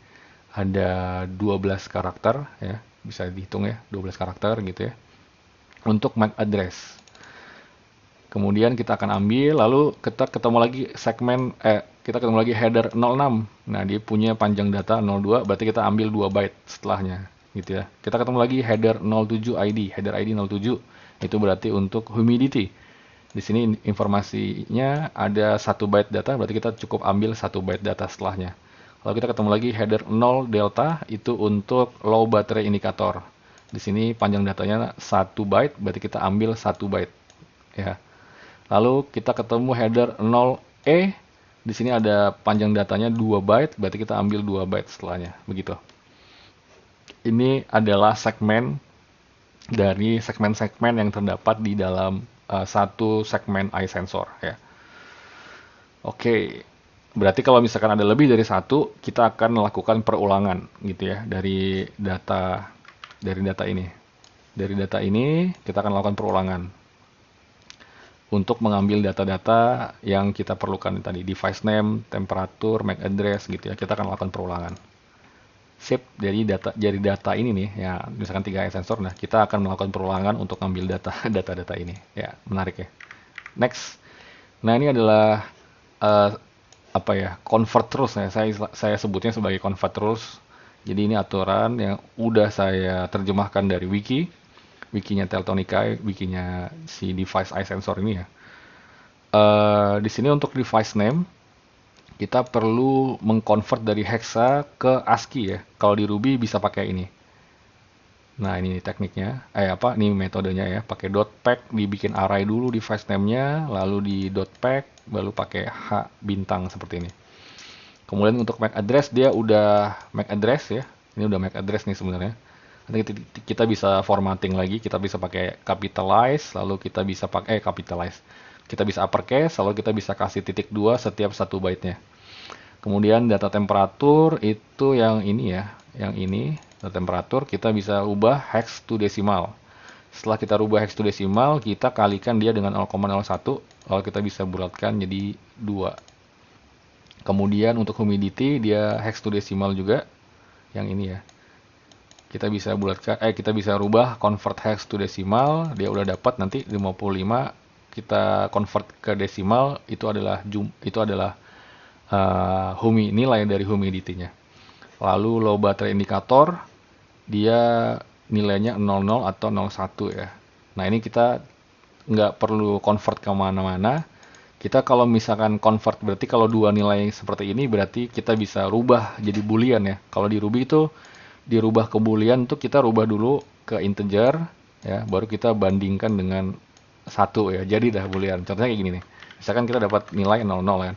ada 12 karakter ya, bisa dihitung ya, 12 karakter gitu ya. Untuk MAC address. Kemudian kita akan ambil, lalu kita ketemu lagi kita ketemu lagi header 06. Nah, dia punya panjang data 02, berarti kita ambil 2 byte setelahnya gitu ya. Kita ketemu lagi header 07 ID, header ID 07 itu berarti untuk humidity. Di sini informasinya ada 1 byte data, berarti kita cukup ambil 1 byte data setelahnya. Lalu kita ketemu lagi header 0 delta itu untuk low baterai indikator. Di sini panjang datanya 1 byte, berarti kita ambil 1 byte ya. Lalu kita ketemu header 0E, di sini ada panjang datanya 2 byte, berarti kita ambil 2 byte setelahnya, begitu. Ini adalah segmen dari segmen-segmen yang terdapat di dalam satu segmen iSensor ya. Oke, berarti kalau misalkan ada lebih dari satu, kita akan melakukan perulangan gitu ya dari data ini. Dari data ini kita akan melakukan perulangan untuk mengambil data-data yang kita perlukan tadi, device name, temperatur, MAC address gitu ya. Kita akan melakukan perulangan. Sip, dari data ini nih, ya misalkan 3 sensor, nah kita akan melakukan perulangan untuk ambil data ini. Ya, menarik ya. Next. Nah, ini adalah convert rules ya. Saya sebutnya sebagai convert rules. Jadi ini aturan yang udah saya terjemahkan dari wikinya Teltonika, wikinya si device iSensor ini ya. Di sini untuk device name kita perlu mengconvert dari hexa ke ASCII ya. Kalau di Ruby bisa pakai ini. Nah, ini tekniknya. Ini metodenya ya. Pakai .pack, dibikin array dulu device name-nya, lalu di .pack, baru pakai H bintang seperti ini. Kemudian untuk MAC address dia udah MAC address ya. Ini udah MAC address nih sebenarnya. Nanti kita bisa formatting lagi, kita bisa pakai capitalize, lalu kita bisa pakai capitalize. Kita bisa uppercase, lalu kita bisa kasih titik 2 setiap 1 byte-nya. Kemudian data temperatur itu yang ini ya, yang ini data temperatur kita bisa ubah hex to decimal. Setelah kita rubah hex to decimal, kita kalikan dia dengan 0,01, lalu kita bisa bulatkan jadi 2. Kemudian untuk humidity dia hex to decimal juga, yang ini ya. Kita bisa kita bisa rubah convert hex to decimal, dia udah dapat nanti 55, kita convert ke desimal itu adalah nilai dari humidity-nya. Lalu low battery indikator dia nilainya 00 atau 01 ya. Nah, ini kita nggak perlu convert kemana-mana. Kita kalau misalkan convert berarti kalau dua nilai seperti ini berarti kita bisa rubah jadi boolean ya. Kalau di Ruby itu dirubah ke boolean tuh kita rubah dulu ke integer ya, baru kita bandingkan dengan 1 ya. Jadi dah boolean. Contohnya kayak gini nih. Misalkan kita dapat nilai 00 kan.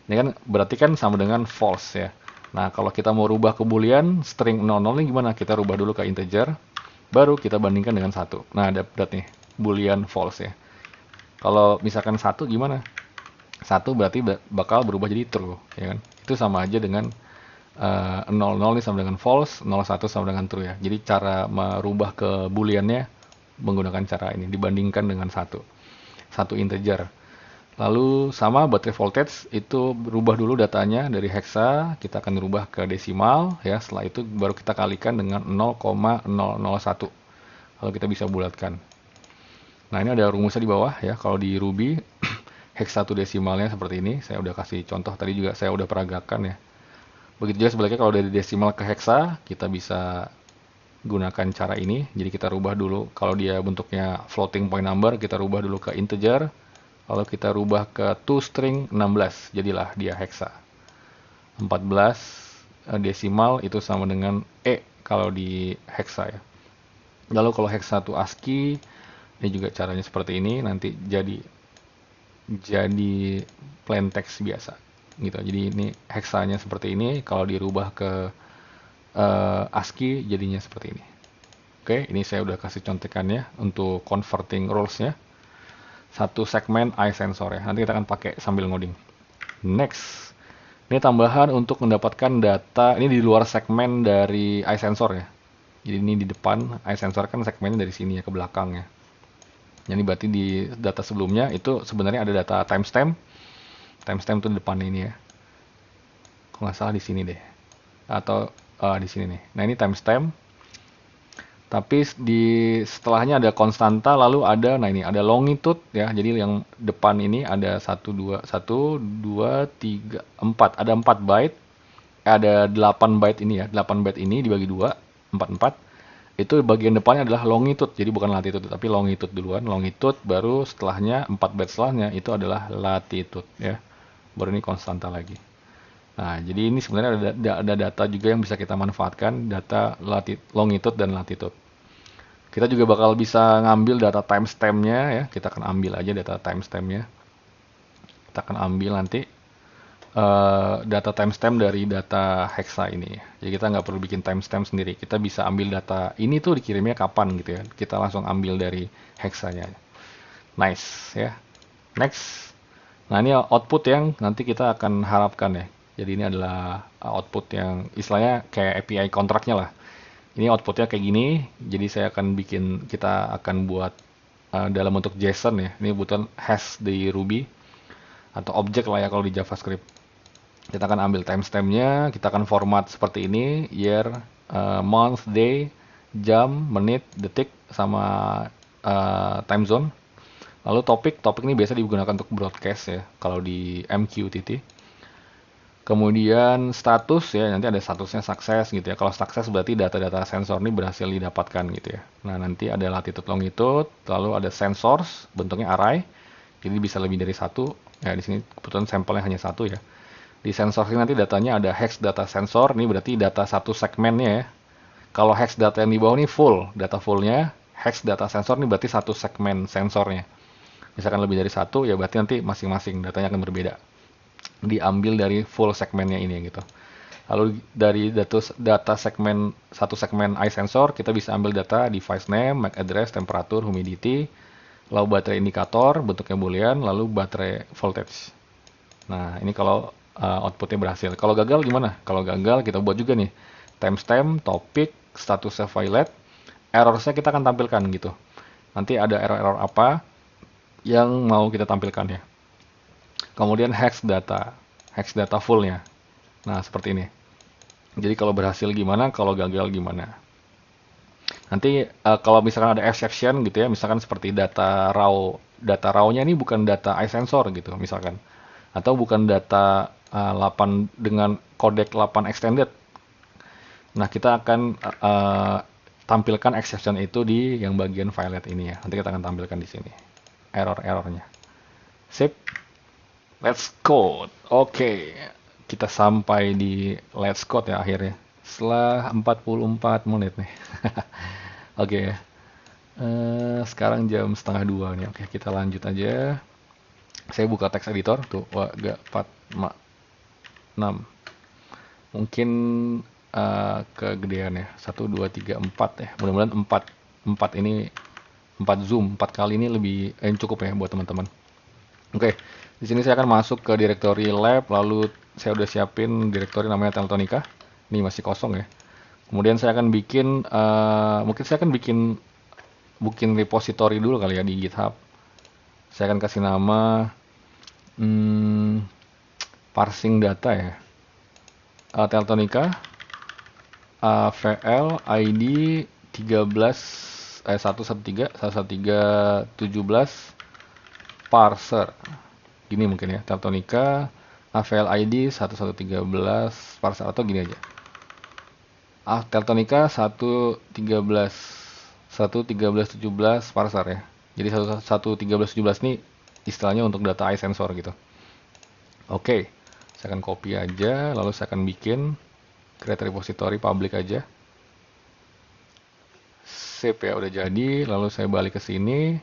Ini kan berarti kan sama dengan false ya. Nah, kalau kita mau rubah ke boolean, string 00 ini gimana? Kita rubah dulu ke integer, baru kita bandingkan dengan 1. Nah, dapat nih, boolean false ya. Kalau misalkan 1 gimana? 1 berarti bakal berubah jadi true, ya kan? Itu sama aja dengan 00 ini sama dengan false, 01 sama dengan true ya. Jadi cara merubah ke booleannya menggunakan cara ini dibandingkan dengan satu integer. Lalu sama baterai voltage itu berubah dulu datanya dari hexa, kita akan rubah ke desimal ya. Setelah itu baru kita kalikan dengan 0,001. Lalu kita bisa bulatkan. Nah, ini ada rumusnya di bawah ya. Kalau di Ruby hexadesimalnya seperti ini. Saya udah kasih contoh tadi juga, saya udah peragakan ya. Begitu juga sebaliknya kalau dari desimal ke hexa, kita bisa gunakan cara ini. Jadi kita rubah dulu, kalau dia bentuknya floating point number, kita rubah dulu ke integer. Lalu kita rubah ke toString 16, jadilah dia hexa. 14 desimal itu sama dengan E kalau di hexa ya. Lalu kalau hexa to ASCII, ini juga caranya seperti ini, nanti jadi plain text biasa gitu. Jadi ini hexanya seperti ini, kalau dirubah ke ASCII jadinya seperti ini. Oke, ini saya udah kasih contekannya untuk converting rules-nya. Satu segmen iSensor ya. Nanti kita akan pakai sambil ngoding. Next. Ini tambahan untuk mendapatkan data. Ini di luar segmen dari iSensor ya. Jadi ini di depan. iSensor kan segmennya dari sini ya ke belakang ya. Jadi berarti di data sebelumnya itu sebenarnya ada data timestamp. Timestamp itu di depan ini ya. Kalau nggak salah di sini deh. Atau di sini nih. Nah ini timestamp. Tapi di setelahnya ada konstanta, lalu ada, nah ini ada longitude ya. Jadi yang depan ini ada 1, 2, 3, 4. Ada 4 byte. Ada 8 byte ini ya. 8 byte ini dibagi 2, 4. Itu bagian depannya adalah longitude. Jadi bukan latitude, tapi longitude duluan. Longitude baru setelahnya, 4 byte setelahnya itu adalah latitude ya. Baru ini konstanta lagi. Nah, jadi ini sebenarnya ada data juga yang bisa kita manfaatkan, data longitude dan latitude. Kita juga bakal bisa ngambil data timestamp-nya ya. Kita akan ambil aja data timestamp-nya. Kita akan ambil nanti data timestamp dari data hexa ini. Jadi kita nggak perlu bikin timestamp sendiri. Kita bisa ambil data ini tuh dikirimnya kapan gitu ya. Kita langsung ambil dari hexanya. Nice ya. Next. Nah, ini output yang nanti kita akan harapkan ya. Jadi ini adalah output yang istilahnya kayak API kontraknya lah. Ini outputnya kayak gini. Jadi kita akan buat dalam bentuk JSON ya. Ini butuh hash di Ruby atau objek lah ya kalau di JavaScript. Kita akan ambil timestamp-nya, kita akan format seperti ini, year, month, day, jam, menit, detik, sama time zone. Lalu topik ini biasa digunakan untuk broadcast ya, kalau di MQTT. Kemudian status ya, nanti ada statusnya sukses gitu ya. Kalau sukses berarti data-data sensor ini berhasil didapatkan gitu ya. Nah, nanti ada latitude longitude, lalu ada sensors, bentuknya array. Jadi bisa lebih dari satu. Ya, di sini kebetulan sampelnya hanya satu ya. Di sensor ini nanti datanya ada hex data sensor, ini berarti data satu segmennya ya. Kalau hex data yang di bawah ini full, data fullnya, hex data sensor ini berarti satu segmen sensornya. Misalkan lebih dari satu, ya berarti nanti masing-masing datanya akan berbeda. Diambil dari full segmennya ini gitu. Lalu dari data segmen satu segmen iSensor kita bisa ambil data device name, MAC address, temperatur, humidity, lalu baterai indikator bentuknya boolean, lalu baterai voltage. Nah, ini kalau outputnya berhasil. Kalau gagal gimana? Kalau gagal kita buat juga nih timestamp, topik, statusnya violet, error-nya kita akan tampilkan gitu. Nanti ada error-error apa yang mau kita tampilkan ya. Kemudian hex data fullnya. Nah, seperti ini. Jadi kalau berhasil gimana, kalau gagal gimana. Nanti kalau misalkan ada exception gitu ya, misalkan seperti data raw-nya ini bukan data iSensor gitu misalkan. Atau bukan data 8 dengan codec 8 extended. Nah, kita akan tampilkan exception itu di yang bagian violet ini ya. Nanti kita akan tampilkan di sini. Error-errornya. Sip. Let's code. Oke, kita sampai di let's code ya akhirnya. Setelah 44 menit nih. Oke. Sekarang jam setengah 2 nih. Oke, kita lanjut aja. Saya buka text editor tuh. 3, 4, 5, 6. Mungkin kegedean ya. 1, 2, 3, 4 ya. Mudah-mudahan 4 ini 4 zoom. 4 kali ini lebih cukup ya buat teman-teman. Oke. Di sini saya akan masuk ke directory lab, lalu saya udah siapin directory namanya Teltonika. Ini masih kosong ya. Kemudian saya akan bikin, mungkin saya akan bikin bikin repository dulu kali ya di GitHub. Saya akan kasih nama parsing data ya. Teltonika AVL ID 13 113 parser. Gini mungkin ya, Teltonika AVL ID 1113 parser, atau gini aja. Teltonika 11317 parser ya. Jadi 11317 ini istilahnya untuk data eye sensor gitu. Oke, saya akan copy aja, lalu saya akan bikin create repository public aja. Save ya, udah jadi. Lalu saya balik ke sini.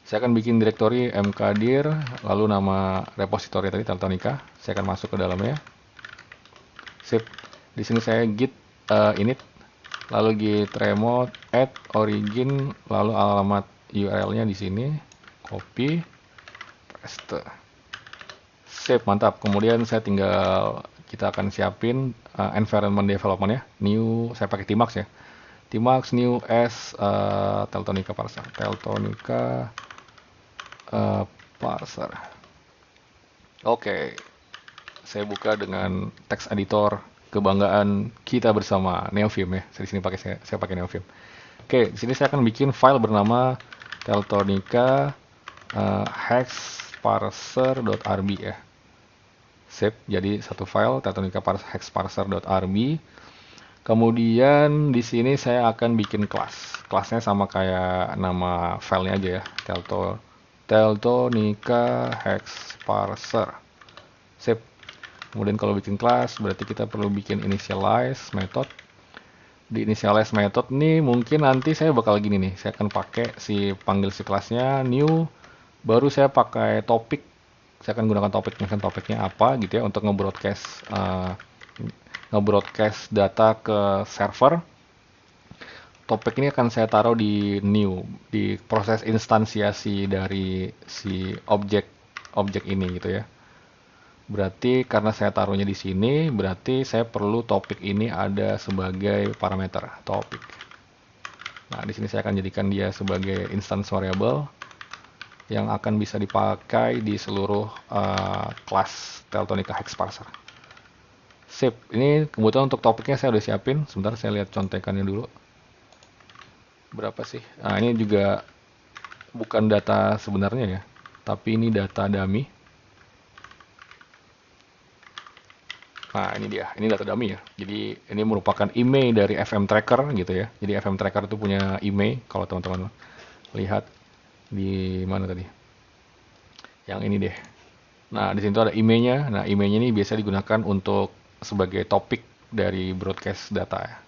Saya akan bikin directory mkdir, lalu nama repository tadi Teltonika. Saya akan masuk ke dalamnya. Save. Di sini saya git init, lalu git remote add origin, lalu alamat URL-nya di sini. Copy, paste. Save, mantap. Kemudian kita akan siapin environment development ya. New, saya pakai Tmax ya. Tmax new as Teltonika parser. Teltonika parser. Oke. Saya buka dengan text editor kebanggaan kita bersama, Neovim ya. Di sini saya pakai Neovim. Oke, di sini saya akan bikin file bernama teltonika hexparser.rb ya. Save jadi satu file teltonika hexparser.rb. Kemudian di sini saya akan bikin kelas. Kelasnya sama kayak nama filenya aja ya, teltonika hexparser. Save. Kemudian kalau bikin kelas berarti kita perlu bikin initialize method. Di initialize method nih mungkin nanti saya bakal gini nih. Saya akan pakai panggil si kelasnya new, baru saya pakai topik. Saya akan gunakan topik, misalkan topiknya apa gitu ya, untuk ngebroadcast data ke server. Topik ini akan saya taruh di new, di proses instansiasi dari si objek ini gitu ya. Berarti karena saya taruhnya di sini, berarti saya perlu topik ini ada sebagai parameter topik. Nah, di sini saya akan jadikan dia sebagai instance variable yang akan bisa dipakai di seluruh kelas Teltonika hexparser. Sip, ini kebetulan untuk topiknya saya udah siapin. Sebentar saya lihat contekannya dulu. Berapa sih? Nah, ini juga bukan data sebenarnya ya, tapi ini data dummy. Nah, ini dia. Ini data dummy ya. Jadi, ini merupakan IMEI dari FM Tracker gitu ya. Jadi, FM Tracker itu punya IMEI. Kalau teman-teman lihat di mana tadi? Yang ini deh. Nah, di sini tuh ada IMEI-nya. Nah, IMEI-nya ini biasa digunakan untuk sebagai topik dari broadcast data ya.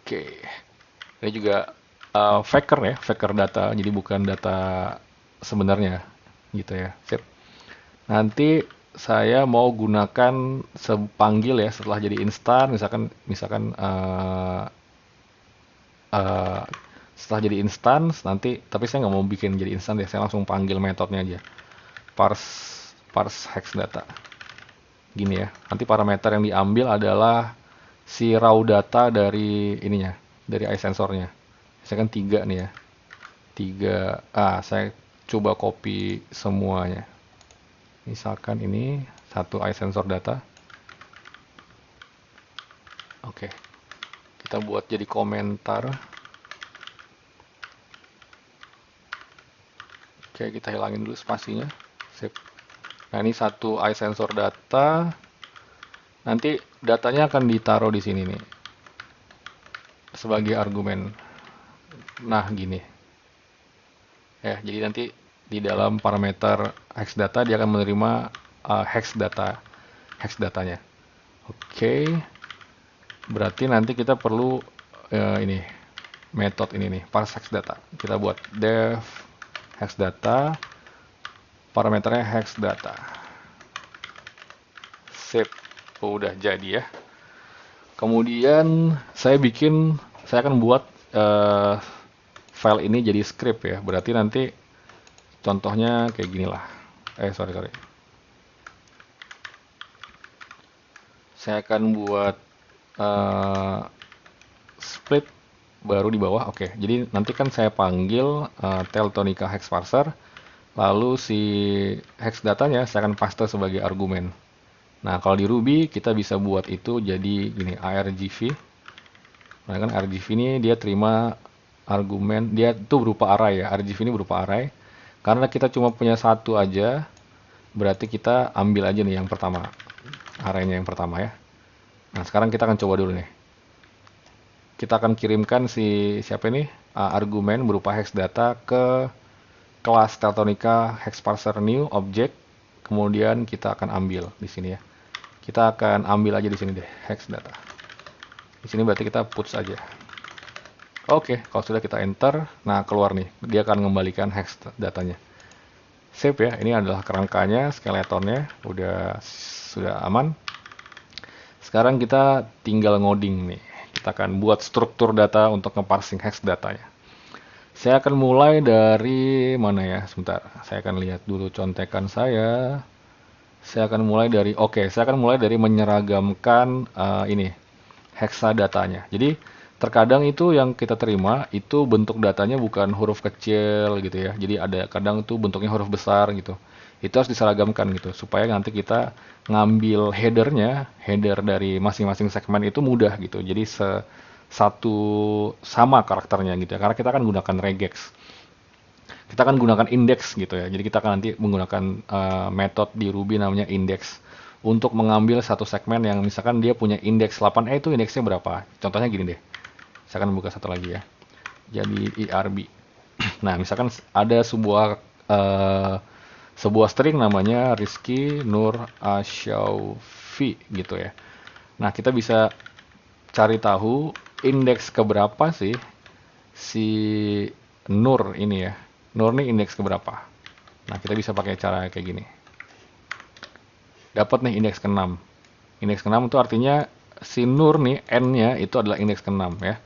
Oke. Ini juga faker ya, faker data. Jadi, bukan data sebenarnya gitu ya. Sip. Nanti saya mau gunakan panggil ya setelah jadi instan, misalkan setelah jadi instance nanti, tapi saya nggak mau bikin jadi instan deh, saya langsung panggil metodenya aja, parse hex data gini ya. Nanti parameter yang diambil adalah si raw data dari ininya, dari eye sensornya. Saya kan 3 nih ya, 3. Saya coba copy semuanya. Misalkan ini satu eye sensor data. Oke. Kita buat jadi komentar. Oke, kita hilangin dulu spasinya. Sip. Nah, ini satu eye sensor data. Nanti datanya akan ditaruh di sini nih. Sebagai argumen. Nah, gini. Ya, jadi nanti di dalam parameter hex data dia akan menerima hex datanya. Oke. Berarti nanti kita perlu ini metode ini nih, parse hex data. Kita buat def hex data, parameternya hex data. Sip. Udah jadi ya. Kemudian saya akan buat file ini jadi script ya. Berarti nanti contohnya kayak gini lah. Sorry. Saya akan buat split baru di bawah. Oke, jadi nanti kan saya panggil Teltonika hex parser, lalu si hex datanya saya akan paste sebagai argumen. Nah, kalau di Ruby kita bisa buat itu jadi gini, argv. Nah, kan argv ini dia terima argumen, dia tuh berupa array ya. Argv ini berupa array. Karena kita cuma punya satu aja, berarti kita ambil aja nih yang pertama. Arraynya yang pertama ya. Nah, sekarang kita akan coba dulu nih. Kita akan kirimkan si siapa ini argumen berupa hex data ke kelas Teltonika hex parser new object. Kemudian kita akan ambil di sini ya. Kita akan ambil aja di sini deh hex data. Di sini berarti kita puts aja. Oke, kalau sudah kita enter, nah keluar nih, dia akan mengembalikan hex datanya. Save ya, ini adalah kerangkanya, skeletonnya, sudah aman. Sekarang kita tinggal ngoding nih. Kita akan buat struktur data untuk nge-parsing hex datanya. Saya akan mulai dari mana ya? Sebentar, saya akan lihat dulu contekan saya. Saya akan mulai dari, saya akan mulai dari menyeragamkan ini hexa datanya. Jadi terkadang itu yang kita terima itu bentuk datanya bukan huruf kecil gitu ya. Jadi ada kadang itu bentuknya huruf besar gitu. Itu harus diseragamkan gitu supaya nanti kita ngambil header dari masing-masing segmen itu mudah gitu. Jadi satu sama karakternya gitu ya. Karena kita akan gunakan regex. Kita akan gunakan index gitu ya. Jadi kita akan nanti menggunakan metode di Ruby namanya index untuk mengambil satu segmen yang misalkan dia punya indeks 8e itu indeksnya berapa. Contohnya gini deh. Saya akan buka satu lagi ya. Jadi IRB. Nah, misalkan ada sebuah string namanya Rizky Nur Asyaufi gitu ya. Nah, kita bisa cari tahu indeks keberapa sih si Nur ini ya. Nur ini indeks keberapa. Nah, kita bisa pakai cara kayak gini. Dapat nih indeks ke-6. Indeks ke-6 itu artinya si Nur nih, N-nya itu adalah indeks ke-6 ya.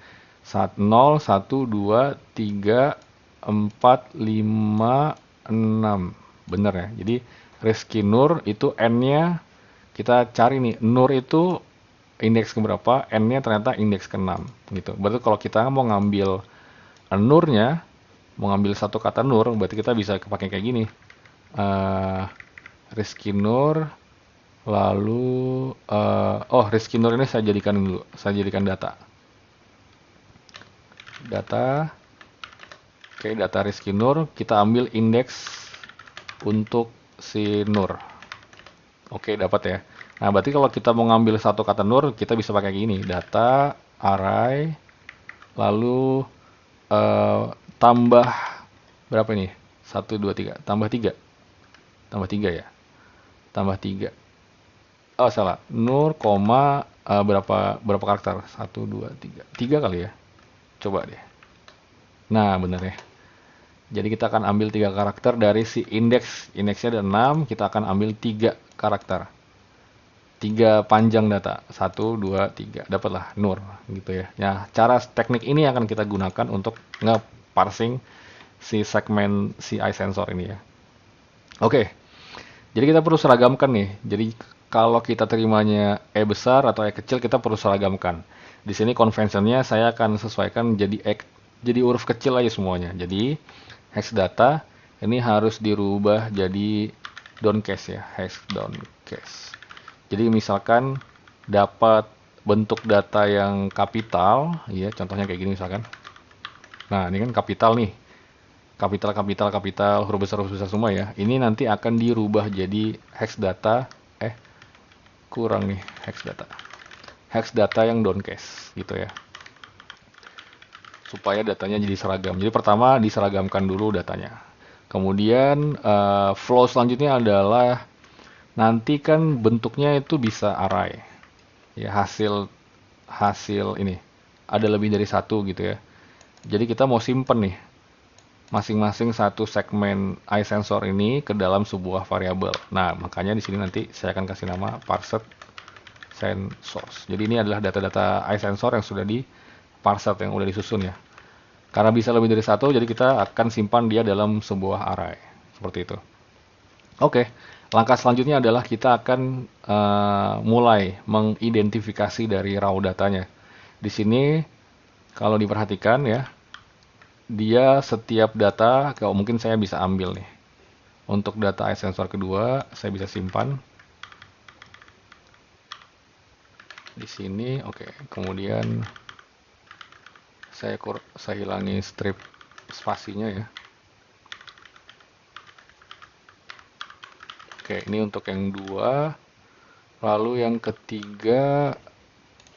0, 1, 2, 3, 4, 5, 6. Bener ya. Jadi Rizky Nur itu N-nya kita cari nih. Nur itu indeks keberapa, N-nya ternyata indeks ke-6 gitu. Berarti kalau kita mau ngambil Nur-nya, mau ngambil satu kata Nur, berarti kita bisa pakai kayak gini. Rizky Nur. Lalu, Rizky Nur ini saya jadikan dulu. Saya jadikan data. Oke, data Rizky Nur. Kita ambil indeks untuk si Nur. Oke, dapat ya. Nah, berarti kalau kita mau ngambil satu kata Nur, kita bisa pakai gini. Data, array, lalu tambah berapa ini? 1, 2, 3. Tambah 3. Tambah 3 ya. Tambah 3. Oh, salah. Nur, berapa karakter? 1, 2, 3. 3 kali ya. Coba deh. Nah, benar ya. Jadi kita akan ambil 3 karakter dari si indeks. Indeksnya ada 6, kita akan ambil 3 karakter. 3 panjang data. 1, 2, 3. Dapatlah Nur gitu ya. Nah, cara teknik ini akan kita gunakan untuk nge-parsing si segmen si iSensor ini ya. Oke. Jadi kita perlu seragamkan nih. Jadi kalau kita terimanya E besar atau E kecil, kita perlu seragamkan. Di sini conventionnya saya akan sesuaikan jadi huruf kecil aja semuanya. Jadi hex data ini harus dirubah jadi downcase ya, hex downcase. Jadi misalkan dapat bentuk data yang kapital, ya contohnya kayak gini misalkan. Nah ini kan kapital nih, kapital, huruf besar semua ya. Ini nanti akan dirubah jadi hex data, kurang nih hex data yang downcase gitu ya, supaya datanya jadi seragam. Jadi pertama diseragamkan dulu datanya, kemudian flow selanjutnya adalah nanti kan bentuknya itu bisa array ya, hasil ini ada lebih dari satu gitu ya. Jadi kita mau simpen nih masing-masing satu segmen iSensor ini ke dalam sebuah variabel. Nah, makanya di sini nanti saya akan kasih nama parser sensors. Jadi ini adalah data-data iSensor yang sudah di parser, yang udah disusun ya. Karena bisa lebih dari satu, jadi kita akan simpan dia dalam sebuah array. Seperti itu. Oke, langkah selanjutnya adalah kita akan mulai mengidentifikasi dari raw datanya. Di sini Kalau diperhatikan ya, dia setiap data, kalau mungkin saya bisa ambil nih. Untuk data sensor kedua, saya bisa simpan di sini. Oke, kemudian saya hilangi strip spasinya ya. Oke, ini untuk yang dua. Lalu yang ketiga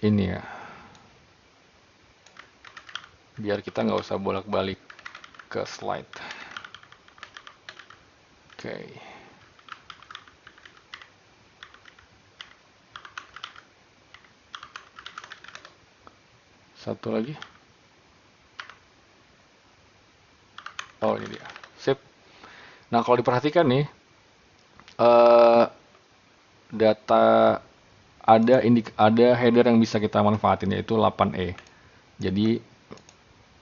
ini ya. Biar kita nggak usah bolak-balik ke slide. Oke. Satu lagi. Oh, ini dia. Sip. Nah, kalau diperhatikan nih, eh, data ada header yang bisa kita manfaatin yaitu 8E. Jadi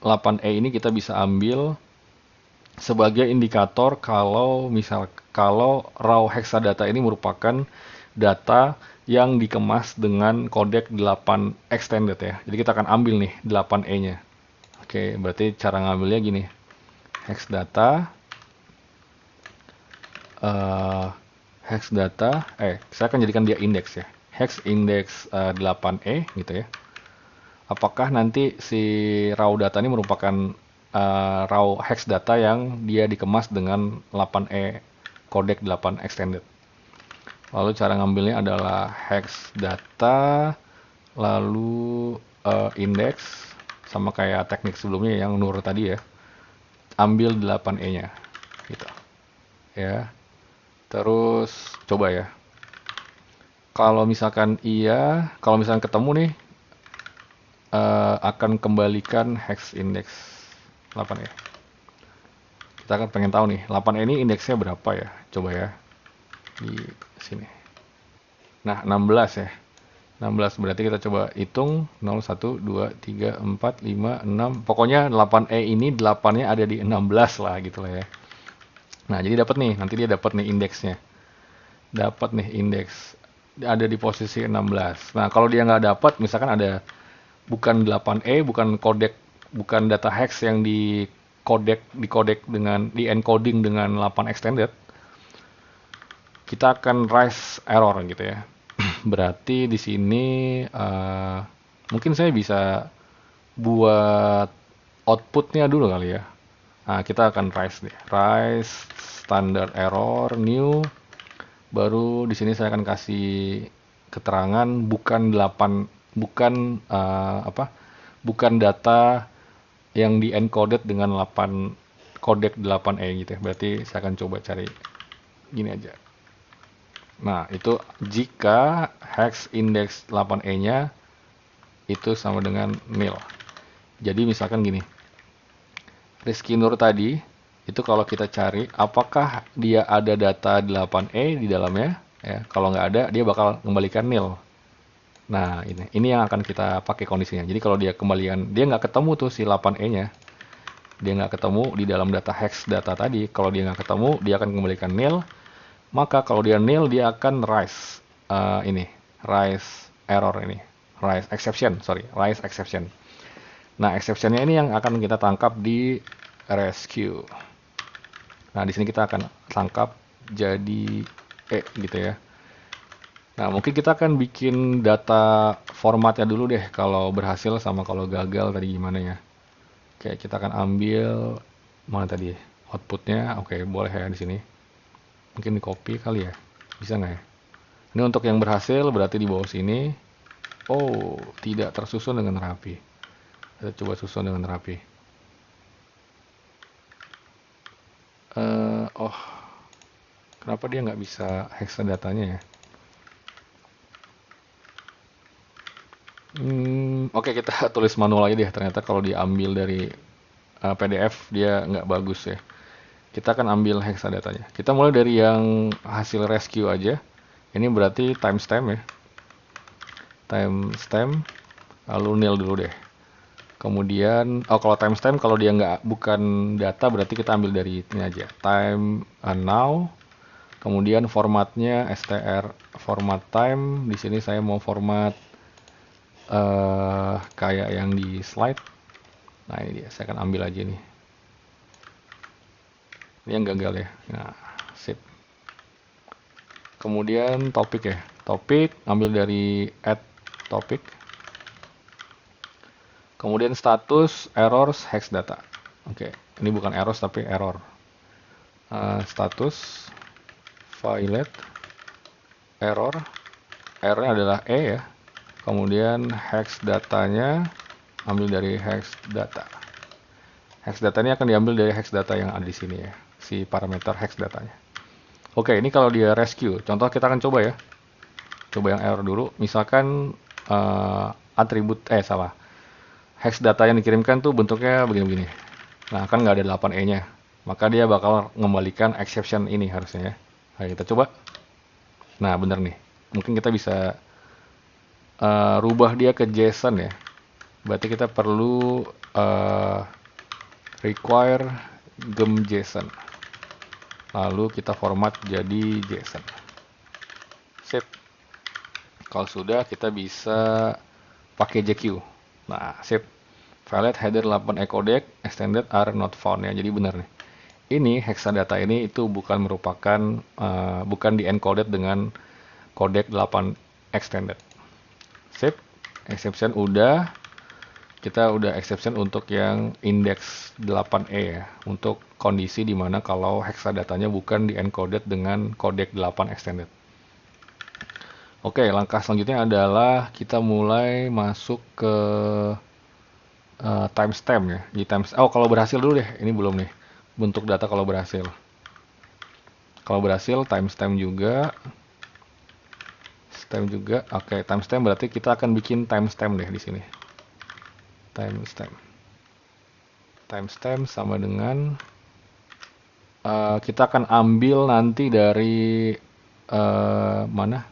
8E ini kita bisa ambil sebagai indikator kalau raw hexadata ini merupakan data yang dikemas dengan kodek 8 extended ya. Jadi kita akan ambil nih 8E-nya. Oke, berarti cara ngambilnya gini. Hexdata saya akan jadikan dia indeks ya. Hex index 8E gitu ya. Apakah nanti si raw data ini merupakan raw hex data yang dia dikemas dengan 8E codec 8 extended. Lalu cara ngambilnya adalah hex data lalu index sama kayak teknik sebelumnya yang Nur tadi ya. Ambil 8E-nya gitu. Ya. Terus coba ya. Kalau misalkan ketemu nih akan kembalikan hex index 8E. Kita akan pengen tahu nih, 8E ini indeksnya berapa ya? Coba ya. Di sini. Nah, 16 ya. 16 berarti kita coba hitung 0, 1, 2, 3, 4, 5, 6. Pokoknya 8E ini 8-nya ada di 16 lah gitu lah ya. Nah, jadi dapat nih, nanti dia dapat nih indeksnya. Dapat nih indeks ada di posisi 16. Nah, kalau dia nggak dapat, misalkan ada bukan 8E, bukan data hex yang dikodek dengan di encoding dengan 8 extended, kita akan raise error gitu ya. Berarti di sini mungkin saya bisa buat outputnya dulu kali ya. Nah, kita akan raise standard error new. Baru di sini saya akan kasih keterangan bukan data yang di encoded dengan 8 codec 8E gitu ya. Berarti saya akan coba cari gini aja. Nah, itu jika hex index 8E-nya itu sama dengan nil. Jadi misalkan gini. Rizky Nur tadi itu kalau kita cari apakah dia ada data 8E di dalamnya ya, kalau nggak ada dia bakal kembalikan nil. Nah, ini yang akan kita pakai kondisinya. Jadi kalau dia kembalikan, dia nggak ketemu tuh si 8E-nya, dia nggak ketemu di dalam data hex data tadi. Kalau dia nggak ketemu, dia akan kembalikan nil. Maka kalau dia nil, dia akan rise error ini, rise exception. Nah, exceptionnya ini yang akan kita tangkap di rescue. Nah, di sini kita akan tangkap jadi gitu ya. Nah, mungkin kita akan bikin data formatnya dulu deh kalau berhasil sama kalau gagal tadi gimana ya. Oke, kita akan ambil mana tadi outputnya. Oke, boleh ya di sini. Mungkin di copy kali ya. Bisa nggak ya? Ini untuk yang berhasil berarti di bawah sini. Oh, tidak tersusun dengan rapi. Kita coba susun dengan rapi. Kenapa dia nggak bisa hexadatanya ya? Oke, kita tulis manual aja deh. Ternyata kalau diambil dari PDF dia nggak bagus ya. Kita akan ambil hexadatanya. Kita mulai dari yang hasil rescue aja. Ini berarti timestamp ya. Timestamp, lalu nil dulu deh. Kemudian, kalau timestamp kalau dia bukan data berarti kita ambil dari ini aja. Time now. Kemudian formatnya str format time. Di sini saya mau format kayak yang di slide. Nah ini dia, saya akan ambil aja nih. Ini yang gagal ya. Nah, sip. Kemudian topik ya. Topik ambil dari add topik. Kemudian status errors hex data. Oke, ini bukan errors tapi error. Status violet error. Errornya adalah E ya. Kemudian hex datanya ambil dari hex data. Hex data ini akan diambil dari hex data yang ada di sini ya. Si parameter hex datanya. Oke, ini kalau dia rescue. Contoh kita akan coba ya. Coba yang error dulu. Misalkan atribut salah. Hex data yang dikirimkan tuh bentuknya begini-begini. Nah, kan nggak ada 8E-nya. Maka dia bakal mengembalikan exception ini harusnya ya. Ayo kita coba. Nah, bener nih. Mungkin kita bisa rubah dia ke JSON ya. Berarti kita perlu require gem JSON. Lalu kita format jadi JSON. Sip. Kalau sudah, kita bisa pakai JQ. Nah, sip. Valid header 8E codec extended are not found ya. Jadi benar nih. Ini hexadata ini itu bukan merupakan bukan di encoded dengan codec 8 extended. Sip. Exception udah. Kita udah exception untuk yang index 8E ya. Untuk kondisi dimana kalau hexadatanya bukan di encoded dengan codec 8 extended. Oke, langkah selanjutnya adalah kita mulai masuk ke timestamp ya. Di kalau berhasil dulu deh. Ini belum nih. Bentuk data kalau berhasil. Kalau berhasil timestamp juga. Stamp juga. Oke, timestamp berarti kita akan bikin timestamp deh di sini. Timestamp. Timestamp sama dengan kita akan ambil nanti dari mana?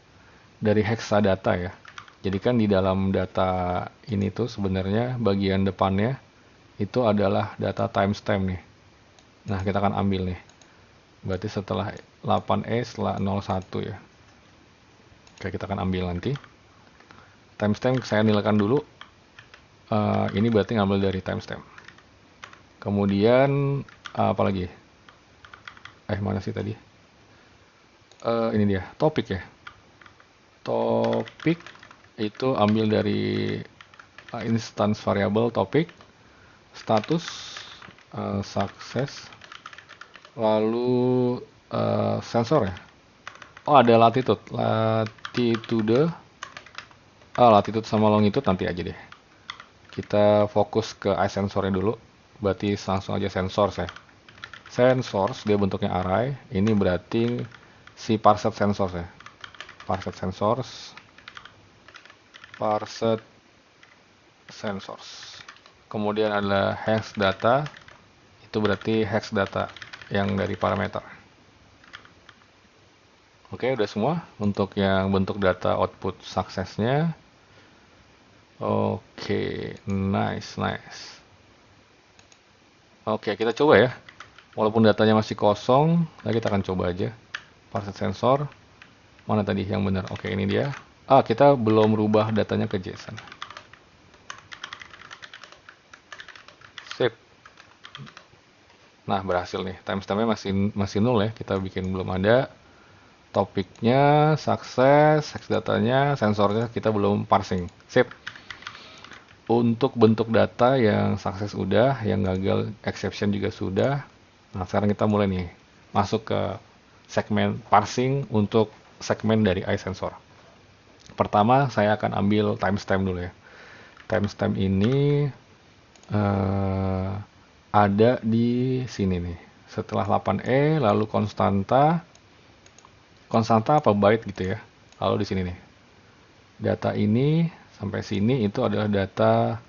Dari hexadata ya. Jadi kan di dalam data ini tuh sebenarnya bagian depannya itu adalah data timestamp nih. Nah, kita akan ambil nih. Berarti setelah 8E setelah 01 ya. Oke, kita akan ambil nanti. Timestamp saya nilaikan dulu. Ini berarti ngambil dari timestamp. Kemudian apa lagi? Mana sih tadi? Ini dia, topik ya. Topik itu ambil dari instance variable topik, status, success, lalu sensor ya. Oh, ada latitude, latitude sama longitude nanti aja deh. Kita fokus ke iSensornya dulu. Berarti langsung aja sensors ya. Sensors dia bentuknya array. Ini berarti si parset sensors ya. Parset sensors. Parset sensors. Kemudian ada hex data. Itu berarti hex data yang dari parameter. Oke, udah semua untuk yang bentuk data output suksesnya. Oke, nice. Oke, kita coba ya. Walaupun datanya masih kosong, nah kita akan coba aja. Parset sensor. Mana tadi yang benar? Oke, ini dia. Kita belum rubah datanya ke JSON. Sip. Nah, berhasil nih. Timestampnya masih 0 ya. Kita bikin belum ada. Topiknya, sukses, hex datanya, sensornya kita belum parsing. Sip. Untuk bentuk data yang sukses udah, yang gagal exception juga sudah. Nah, sekarang kita mulai nih masuk ke segmen parsing untuk segmen dari iSensor. Pertama, saya akan ambil timestamp dulu ya. Timestamp ini ada di sini nih. Setelah 8E, lalu konstanta apa byte gitu ya. Lalu di sini nih. Data ini sampai sini itu adalah data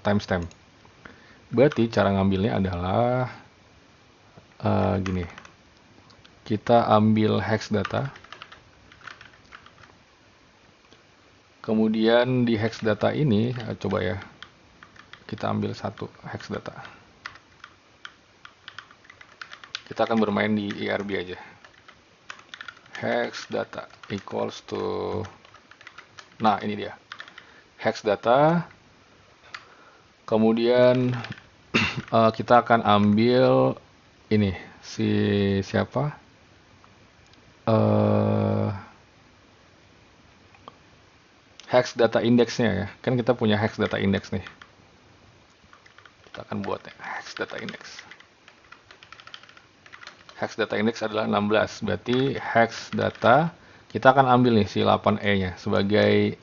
timestamp. Berarti cara ngambilnya adalah gini. Kita ambil hex data. Kemudian di hex data ini, coba ya. Kita ambil satu hex data. Kita akan bermain di IRB aja. Hex data equals to. Nah, ini dia. Hex data Kemudian kita akan ambil ini si siapa? eh Hex data indexnya ya. Kan kita punya hex data index nih. Kita akan buat ya, hex data index. Hex data index adalah 16. Berarti hex data kita akan ambil nih si 8E-nya sebagai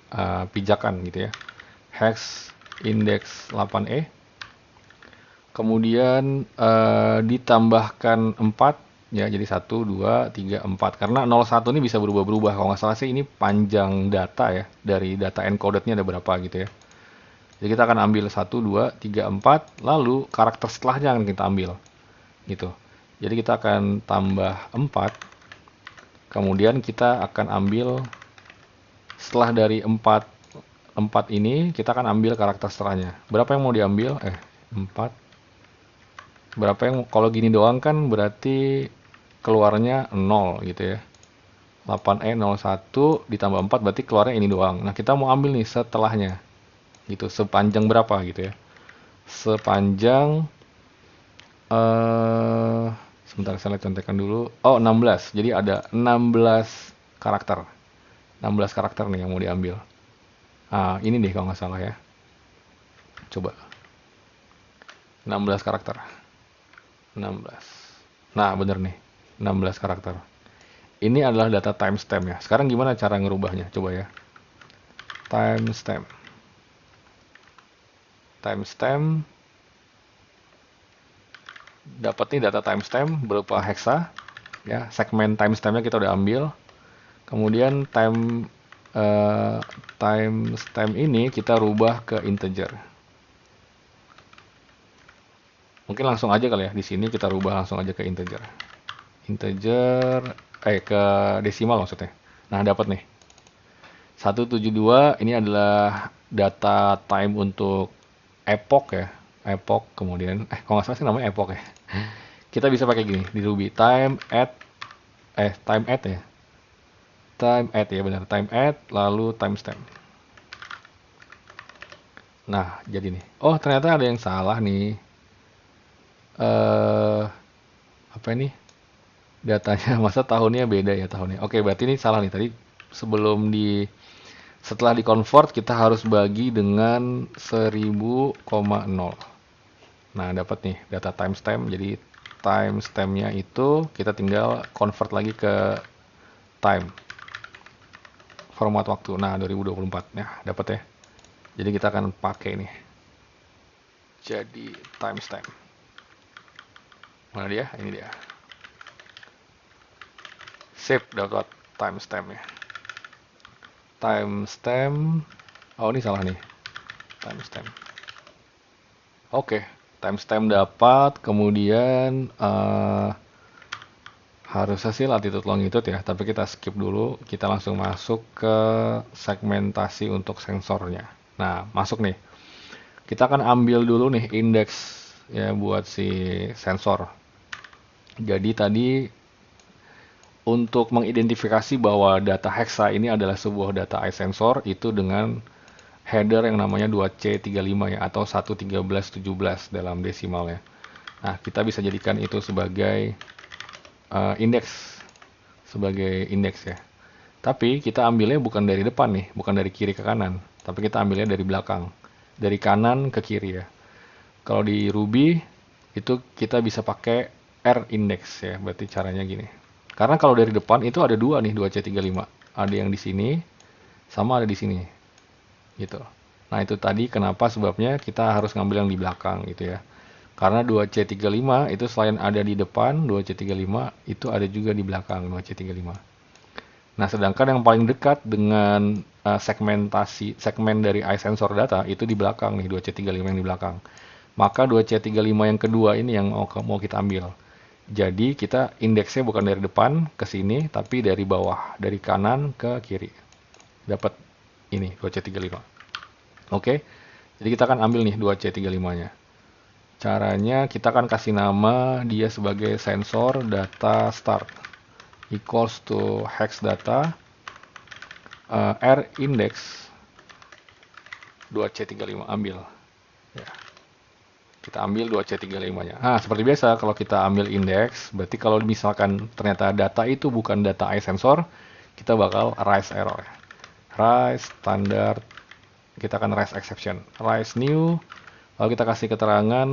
pijakan gitu ya. Hex index 8E. Kemudian ditambahkan 4 ya, jadi 1, 2, 3, 4. Karena 01 ini bisa berubah-berubah. Kalau nggak salah sih ini panjang data ya, dari data encoded-nya ada berapa gitu ya. Jadi kita akan ambil 1, 2, 3, 4, lalu karakter setelahnya akan kita ambil gitu. Jadi kita akan tambah 4, kemudian kita akan ambil setelah dari 4 ini kita akan ambil karakter setelahnya. Berapa yang mau diambil? 4. Berapa yang kalau gini doang kan berarti keluarnya 0 gitu ya. 8E01 ditambah 4 berarti keluarnya ini doang. Nah, kita mau ambil nih setelahnya. Gitu, sepanjang berapa gitu ya. Sepanjang sebentar saya contekan dulu. Oh, 16. Jadi ada 16 karakter. 16 karakter nih yang mau diambil. Ah, ini nih kalau nggak salah ya. Coba. 16 karakter. 16. Nah, bener nih. 16 karakter. Ini adalah data timestamp ya. Sekarang gimana cara ngerubahnya? Coba ya. Timestamp. Timestamp. Dapat nih data timestamp berupa hexa. Ya, segmen timestampnya kita udah ambil. Kemudian timestamp ini kita rubah ke integer. Mungkin langsung aja kali ya. Di sini kita rubah langsung aja ke integer. Integer, ke desimal maksudnya. Nah, dapat nih. 172 ini adalah data time untuk epoch ya. Epoch kemudian, kalau nggak salah sih namanya epoch ya. Kita bisa pakai gini di Ruby. Time at ya. Time at ya benar. Time at lalu timestamp. Nah, jadi nih. Oh, ternyata ada yang salah nih. Apa ini? Datanya masa tahunnya beda ya tahunnya. Oke, berarti ini salah nih tadi setelah di convert kita harus bagi dengan 1000,0. Nah, dapat nih data timestamp. Jadi timestampnya itu kita tinggal convert lagi ke time. Format waktu. Nah, 2024. Nah, dapat ya. Jadi kita akan pakai nih. Jadi timestamp. Mana dia? Ini dia. Save dapat timestampnya. Timestamp. Oh, ini salah nih. Timestamp. Oke, timestamp dapat. Kemudian harusnya sih latitude longitude ya, tapi kita skip dulu. Kita langsung masuk ke segmentasi untuk sensornya. Nah, masuk nih. Kita akan ambil dulu nih indeks ya buat si sensor. Jadi tadi untuk mengidentifikasi bahwa data hexa ini adalah sebuah data iSensor itu dengan header yang namanya 2C35 ya atau 11317 dalam desimal ya. Nah, kita bisa jadikan itu sebagai indeks ya. Tapi kita ambilnya bukan dari depan nih, bukan dari kiri ke kanan, tapi kita ambilnya dari belakang, dari kanan ke kiri ya. Kalau di Ruby itu kita bisa pakai R index ya, berarti caranya gini. Karena kalau dari depan itu ada dua nih 2C35, ada yang di sini sama ada di sini, gitu. Nah itu tadi kenapa sebabnya kita harus ngambil yang di belakang gitu ya. Karena 2C35 itu selain ada di depan 2C35 itu ada juga di belakang 2C35. Nah, sedangkan yang paling dekat dengan segmen dari iSensor data itu di belakang nih 2C35 yang di belakang. Maka 2C35 yang kedua ini yang mau kita ambil. Jadi kita indeksnya bukan dari depan ke sini tapi dari bawah, dari kanan ke kiri. Dapat ini 2C35. Oke. Jadi kita akan ambil nih 2C35-nya. Caranya kita akan kasih nama dia sebagai sensor data start equals to hex data R index 2C35 ambil ya. Kita ambil 2C35-nya. Nah, seperti biasa kalau kita ambil indeks, berarti kalau misalkan ternyata data itu bukan data iSensor, kita bakal raise error. Raise standard, kita akan raise exception. Raise new, lalu kita kasih keterangan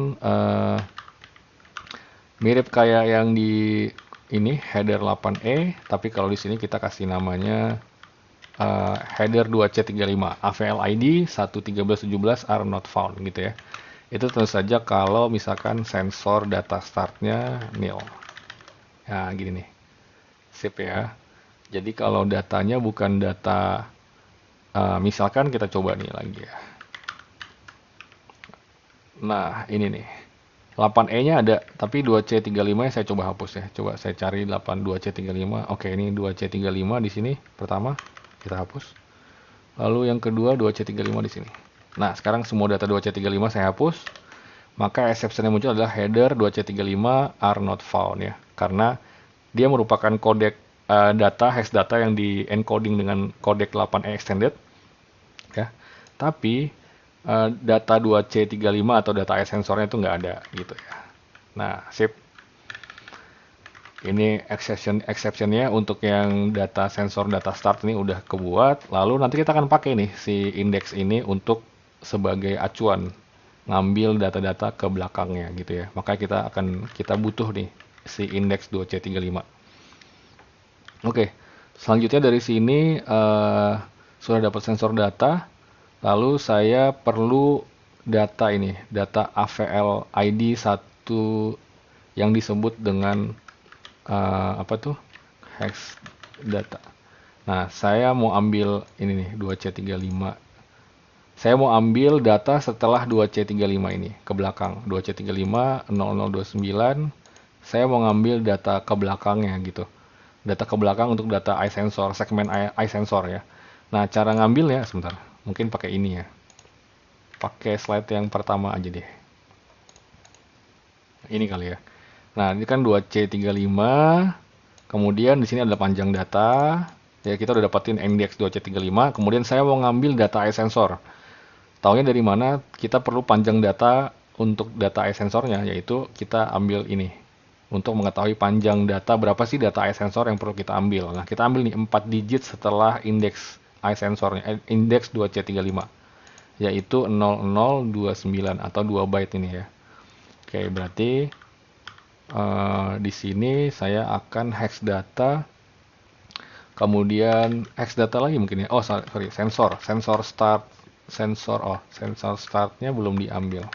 mirip kayak yang di ini header 8E, tapi kalau di sini kita kasih namanya header 2C35 AVL ID 11317 are not found gitu ya. Itu tentu saja kalau misalkan sensor data startnya nil. Nah, gini nih. Sip ya. Jadi kalau datanya bukan data, misalkan kita coba nih lagi ya. Nah, ini nih. 8E-nya ada, tapi 2C35-nya saya coba hapus ya. Coba saya cari 82C35. Oke, ini 2C35 di sini pertama kita hapus. Lalu yang kedua 2C35 di sini. Nah, sekarang semua data 2C35 saya hapus. Maka exception yang muncul adalah header 2C35 are not found ya. Karena dia merupakan kodek data, hex data yang di encoding dengan kodek 8E extended. Ya. Tapi data 2C35 atau data iSensornya itu nggak ada gitu ya. Nah, sip. Ini exceptionnya untuk yang data sensor data start ini udah kebuat. Lalu nanti kita akan pakai nih si indeks ini untuk sebagai acuan ngambil data-data ke belakangnya gitu ya. Maka kita butuh nih si indeks 2C35. Oke, selanjutnya dari sini sudah dapat sensor data. Lalu saya perlu data ini, data AVL ID 1 yang disebut dengan apa tuh? Hex data. Nah, saya mau ambil ini nih, 2C35. Saya mau ambil data setelah 2C35 ini ke belakang. 2C35 0029. Saya mau ngambil data ke belakangnya gitu. Data ke belakang untuk data iSensor, segmen iSensor ya. Nah, cara ngambilnya sebentar. Mungkin pakai ini ya. Pakai slide yang pertama aja deh. Ini kali ya. Nah, ini kan 2C35. Kemudian di sini ada panjang data. Ya, kita udah dapetin indeks 2C35. Kemudian saya mau ngambil data iSensor. Taunya dari mana? Kita perlu panjang data untuk data iSensornya, yaitu kita ambil ini. Untuk mengetahui panjang data, berapa sih data iSensor yang perlu kita ambil. Nah, kita ambil nih 4 digit setelah indeks iSensornya, indeks 2C35. Yaitu 0029 atau 2 byte ini ya. Oke, berarti di sini saya akan hex data, kemudian hex data lagi mungkin ya. Oh, sorry, sensor start, sensor startnya belum diambil.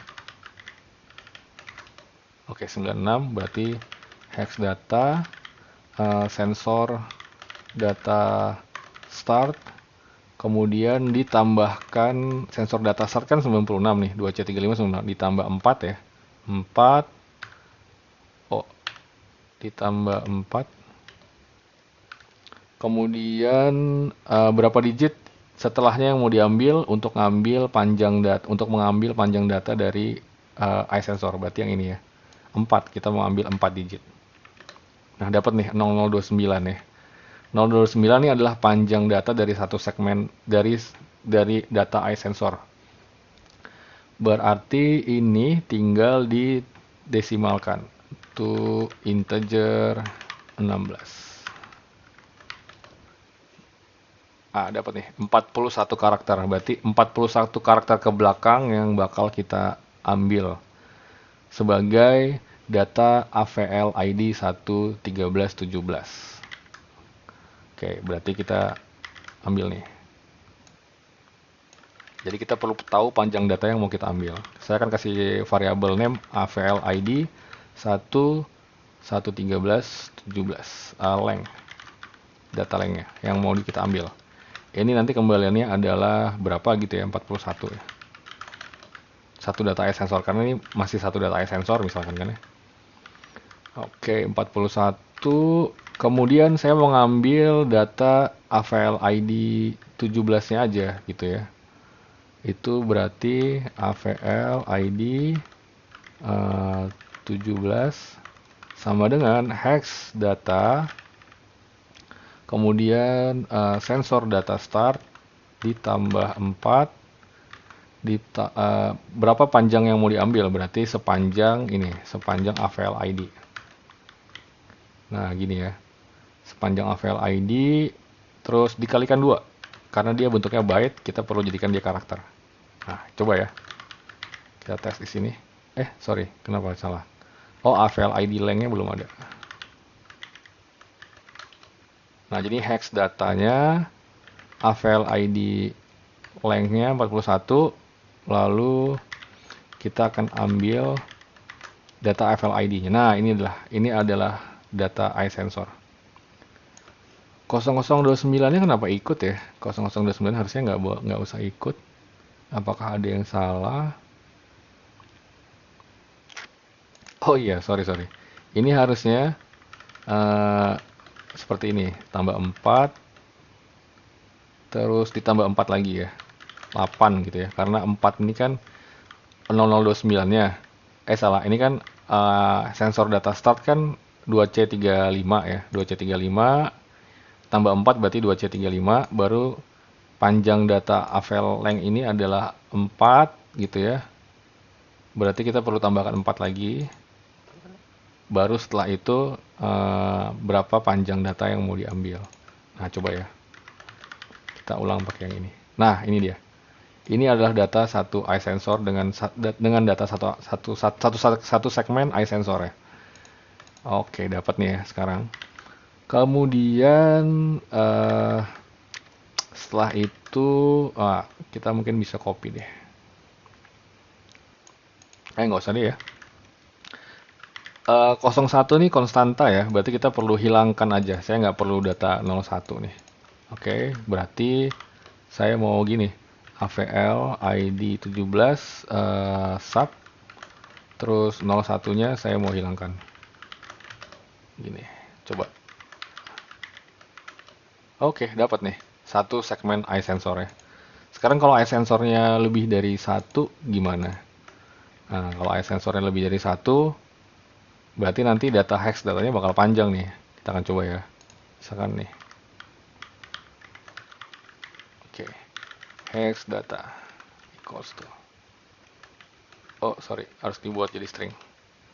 Oke, 96 berarti hex data, sensor data start, kemudian ditambahkan sensor data start kan 96 nih, 2C35 96, ditambah 4 ya. 4, oh, ditambah 4. Kemudian berapa digit setelahnya yang mau diambil untuk ngambil panjang data, untuk mengambil panjang data dari iSensor, berarti yang ini ya. 4, kita mau ambil 4 digit. Nah, dapat nih 0029 ya. 029 ini adalah panjang data dari satu segmen dari data iSensor. Berarti ini tinggal didesimalkan to integer 16. Dapat nih 41 karakter. Berarti 41 karakter ke belakang yang bakal kita ambil sebagai data AVL ID 11317. Oke, berarti kita ambil nih. Jadi kita perlu tahu panjang data yang mau kita ambil. Saya akan kasih variabel name AVL ID 11317 length. Data lengthnya yang mau kita ambil. Ini nanti kembaliannya adalah berapa gitu ya, 41 ya. Satu data iSensor, karena ini masih satu data iSensor misalkan kan ya. Oke, 41. Kemudian saya mau ngambil data AVL ID 17-nya aja gitu ya. Itu berarti AVL ID 17 sama dengan hex data, kemudian sensor data start ditambah 4 berapa panjang yang mau diambil, berarti sepanjang ini, sepanjang AVL ID. Nah, gini ya. Sepanjang AVL ID terus dikalikan 2. Karena dia bentuknya byte, kita perlu jadikan dia karakter. Nah, coba ya. Kita tes di sini. Sorry, kenapa salah? Oh, AVL ID length-nya belum ada. Nah, jadi hex datanya AVL ID length-nya 41, lalu kita akan ambil data AVL ID-nya. Nah, ini adalah data iSensor. 0029-nya kenapa ikut ya? 0029 harusnya nggak usah ikut. Apakah ada yang salah? Oh iya, sorry. Ini harusnya eh, seperti ini, tambah 4, terus ditambah 4 lagi ya. 8 gitu ya. Karena 4 ini kan 0029-nya. Salah, ini kan sensor data start kan 2C35 ya. 2C35 tambah 4 berarti 2C35, baru panjang data AVL length ini adalah 4 gitu ya. Berarti kita perlu tambahkan 4 lagi. Baru setelah itu berapa panjang data yang mau diambil. Nah, coba ya. Kita ulang pakai yang ini. Nah, ini dia. Ini adalah data satu iSensor dengan data satu segmen iSensor ya. Oke, dapat nih ya sekarang. Kemudian setelah itu kita mungkin bisa copy deh. Nggak usah deh ya. 01 nih konstanta ya, berarti kita perlu hilangkan aja. Saya nggak perlu data 01 nih. Oke, berarti saya mau gini. AVL ID 17 sub, terus 01-nya saya mau hilangkan. Gini, coba. Oke, dapat nih. Satu segmen iSensor ya. Sekarang kalau iSensornya lebih dari satu, gimana? Nah, kalau iSensornya lebih dari satu, berarti nanti data hex datanya bakal panjang nih. Kita akan coba ya. Misalkan nih. Oke. Hex data equals to. Oh, sorry. Harus dibuat jadi string.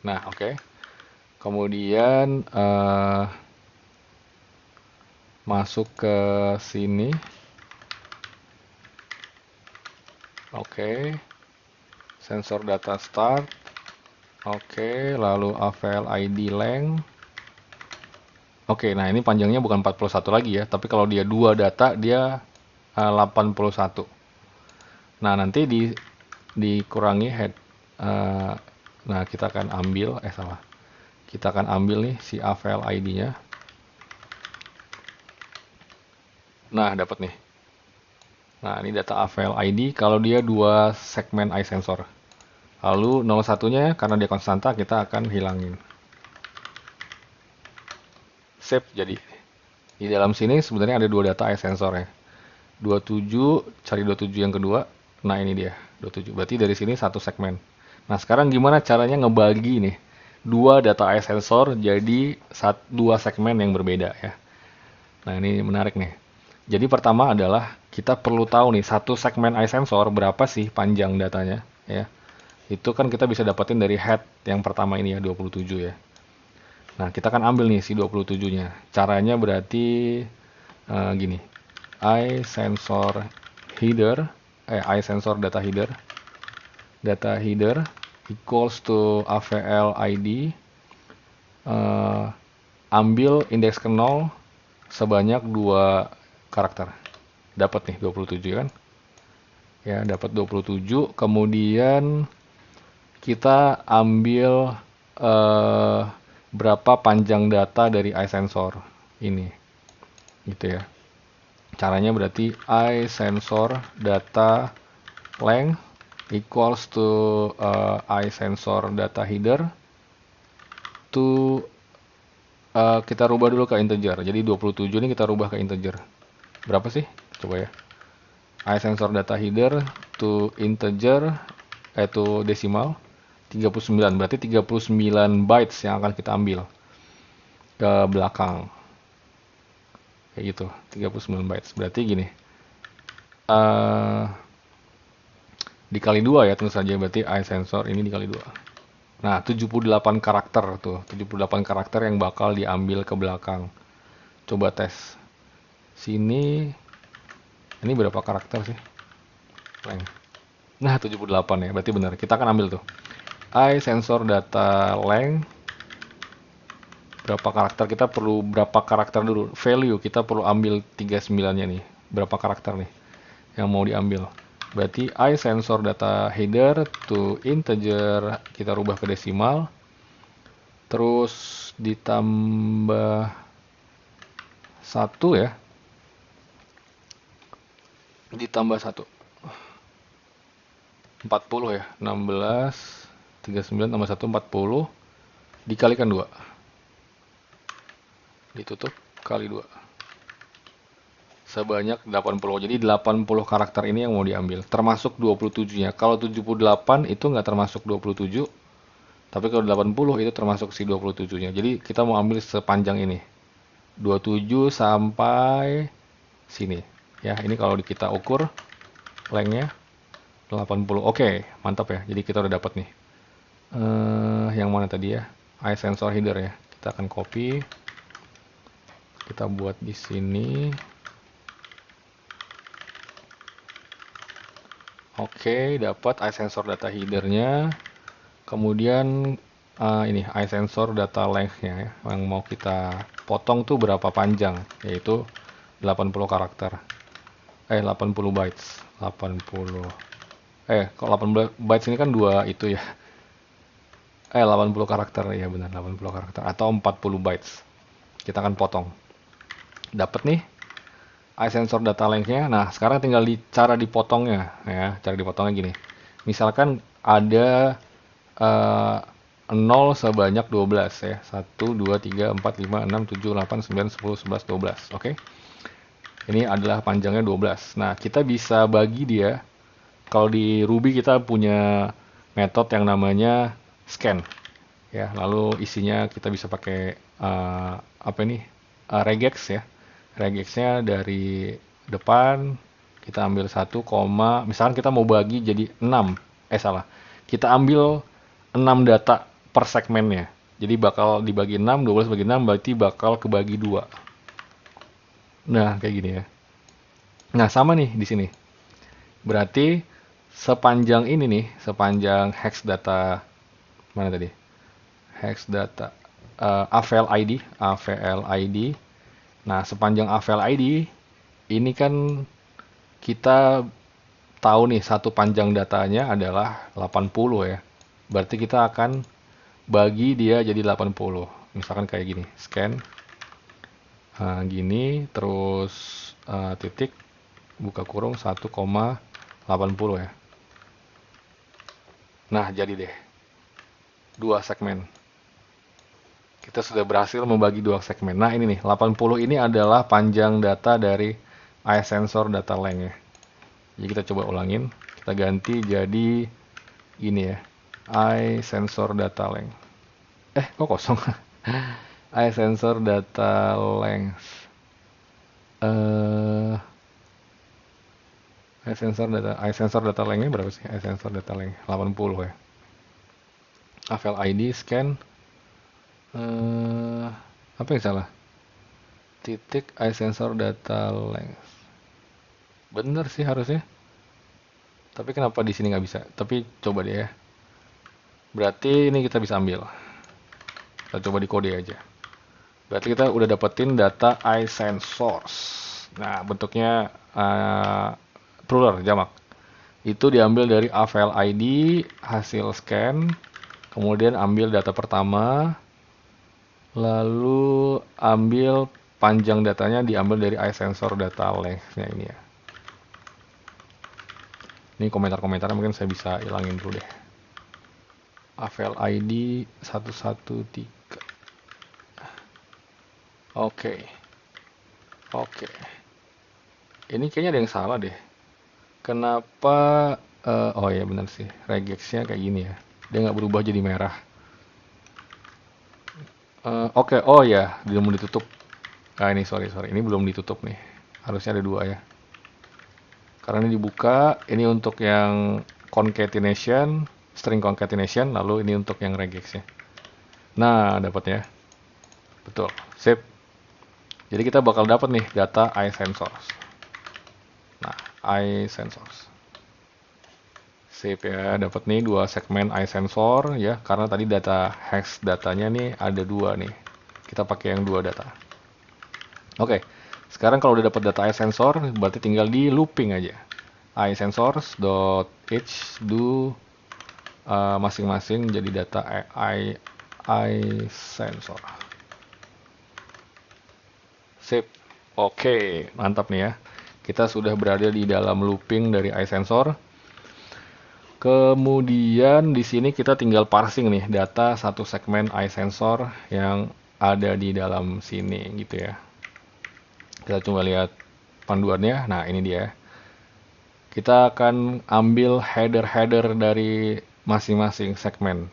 Nah, oke. Kemudian masuk ke sini. Oke. Sensor data start. Oke, lalu AVL ID length. Oke, nah ini panjangnya bukan 41 lagi ya, tapi kalau dia 2 data dia 81. Nah, nanti dikurangi head. Nah, kita akan ambil salah. Kita akan ambil nih si AVL ID-nya. Nah, dapat nih. Nah, ini data AVL ID kalau dia 2 segmen iSensor. Lalu 01-nya karena dia konstanta kita akan hilangin. Save jadi. Di dalam sini sebenarnya ada 2 data iSensor ya. 27, cari 27 yang kedua. Nah, ini dia, 27. Berarti dari sini satu segmen. Nah, sekarang gimana caranya ngebagi nih 2 data iSensor jadi 2 segmen yang berbeda ya. Nah, ini menarik nih. Jadi pertama adalah kita perlu tahu nih satu segmen iSensor berapa sih panjang datanya ya. Itu kan kita bisa dapetin dari head yang pertama ini ya, 27 ya. Nah, kita akan ambil nih si 27-nya. Caranya berarti gini. iSensor header, iSensor data header equals to AVL ID, ambil indeks ke 0 sebanyak 2 karakter. Dapat nih 27 kan? Ya, dapat 27. Kemudian kita ambil berapa panjang data dari iSensor ini. Gitu ya. Caranya berarti iSensor data length equals to iSensor data header to kita rubah dulu ke integer. Jadi 27 ini kita rubah ke integer. Berapa sih? Coba ya. iSensor data header to integer to desimal 39. Berarti 39 bytes yang akan kita ambil ke belakang. Kayak gitu, 39 bytes. Berarti gini. dikali 2 ya tentu saja, berarti iSensor ini dikali 2. Nah, 78 karakter tuh, 78 karakter yang bakal diambil ke belakang. Coba tes. Sini, ini berapa karakter sih? Length. Nah, 78 ya, berarti benar. Kita akan ambil tuh. iSensor data length. Berapa karakter, kita perlu berapa karakter dulu. Value, kita perlu ambil 39-nya nih. Berapa karakter nih yang mau diambil. Berarti iSensor data header to integer, kita rubah ke desimal. Terus ditambah 1 ya. Ditambah 1. 40 ya. 16, 39 tambah 1, 40. Dikalikan 2. Ditutup kali 2. Sebanyak 80. Jadi 80 karakter ini yang mau diambil. Termasuk 27-nya. Kalau 78 itu nggak termasuk 27. Tapi kalau 80 itu termasuk si 27-nya. Jadi kita mau ambil sepanjang ini. 27 sampai sini. Ya, ini kalau kita ukur lengthnya 80. Oke, mantap ya. Jadi kita udah dapat nih. Yang mana tadi ya? iSensor header ya. Kita akan copy. Kita buat di sini. Oke, dapat iSensor data headernya. Kemudian ini iSensor data length-nya ya. Yang mau kita potong tuh berapa panjang, yaitu 80 karakter. 80 bytes. 80. Kalau 80 bytes ini kan 2 itu ya. 80 karakter ya benar, 80 karakter atau 40 bytes. Kita akan potong. Dapat nih iSensor data length-nya. Nah, sekarang tinggal cara dipotongnya ya. Cara dipotongnya gini. Misalkan ada 0 sebanyak 12 ya. 1 2 3 4 5 6 7 8 9 10 11 12. Oke. Ini adalah panjangnya 12. Nah, kita bisa bagi dia. Kalau di Ruby kita punya metode yang namanya scan. Ya, lalu isinya kita bisa pakai apa ini? Regex ya. Regexnya dari depan kita ambil 1, misalkan kita mau bagi jadi 6. Salah. Kita ambil 6 data per segmennya. Jadi bakal dibagi 6, 12 bagi 6 berarti bakal kebagi 2. Nah, kayak gini ya. Nah, sama nih di sini. Berarti sepanjang ini nih, sepanjang hex data mana tadi? Hex data AVL ID. Nah, sepanjang AVL ID ini kan kita tahu nih satu panjang datanya adalah 80 ya. Berarti kita akan bagi dia jadi 80. Misalkan kayak gini, scan gini terus titik buka kurung 1,80 ya. Nah, jadi deh. 2 segmen. Kita sudah berhasil membagi 2 segmen. Nah, ini nih, 80 ini adalah panjang data dari iSensor data length ya. Jadi kita coba ulangin. Kita ganti jadi ini ya. iSensor data length. Kok kosong? iSensor data length. iSensor data length-nya berapa sih? iSensor data length 80 ya. AVL ID scan. Apa yang salah? Titik iSensor data length. Bener sih harusnya. Tapi kenapa di sini nggak bisa? Tapi coba deh ya. Berarti ini kita bisa ambil. Kita coba di kode aja. Berarti kita udah dapetin data iSensors. Nah, bentuknya plural, jamak. Itu diambil dari AVL ID, hasil scan, kemudian ambil data pertama, lalu ambil panjang datanya diambil dari iSensor data length-nya ini ya. Ini komentar-komentarnya mungkin saya bisa hilangin dulu deh. AVL ID 113. Oke. Ini kayaknya ada yang salah deh. Kenapa? Oh ya benar sih. Regexnya kayak gini ya. Dia nggak berubah jadi merah. Oke. Oh ya, belum ditutup. Ini sorry. Ini belum ditutup nih. Harusnya ada 2 ya. Karena ini dibuka. Ini untuk yang concatenation, string concatenation, lalu ini untuk yang regex ya. Nah, dapat ya. Betul. Sip. Jadi kita bakal dapat nih data iSensors. Nah, iSensors. Sip ya, dapat nih dua segmen iSensor ya, karena tadi data hex datanya nih ada dua nih. Kita pakai yang dua data. Oke, sekarang kalau udah dapat data iSensor, berarti tinggal di looping aja. iSensors.h do masing-masing jadi data iSensor. Sip. Oke, mantap nih ya. Kita sudah berada di dalam looping dari iSensor. Kemudian di sini kita tinggal parsing nih data satu segmen iSensor yang ada di dalam sini gitu ya. Kita coba lihat panduannya. Nah, ini dia. Kita akan ambil header-header dari masing-masing segmen.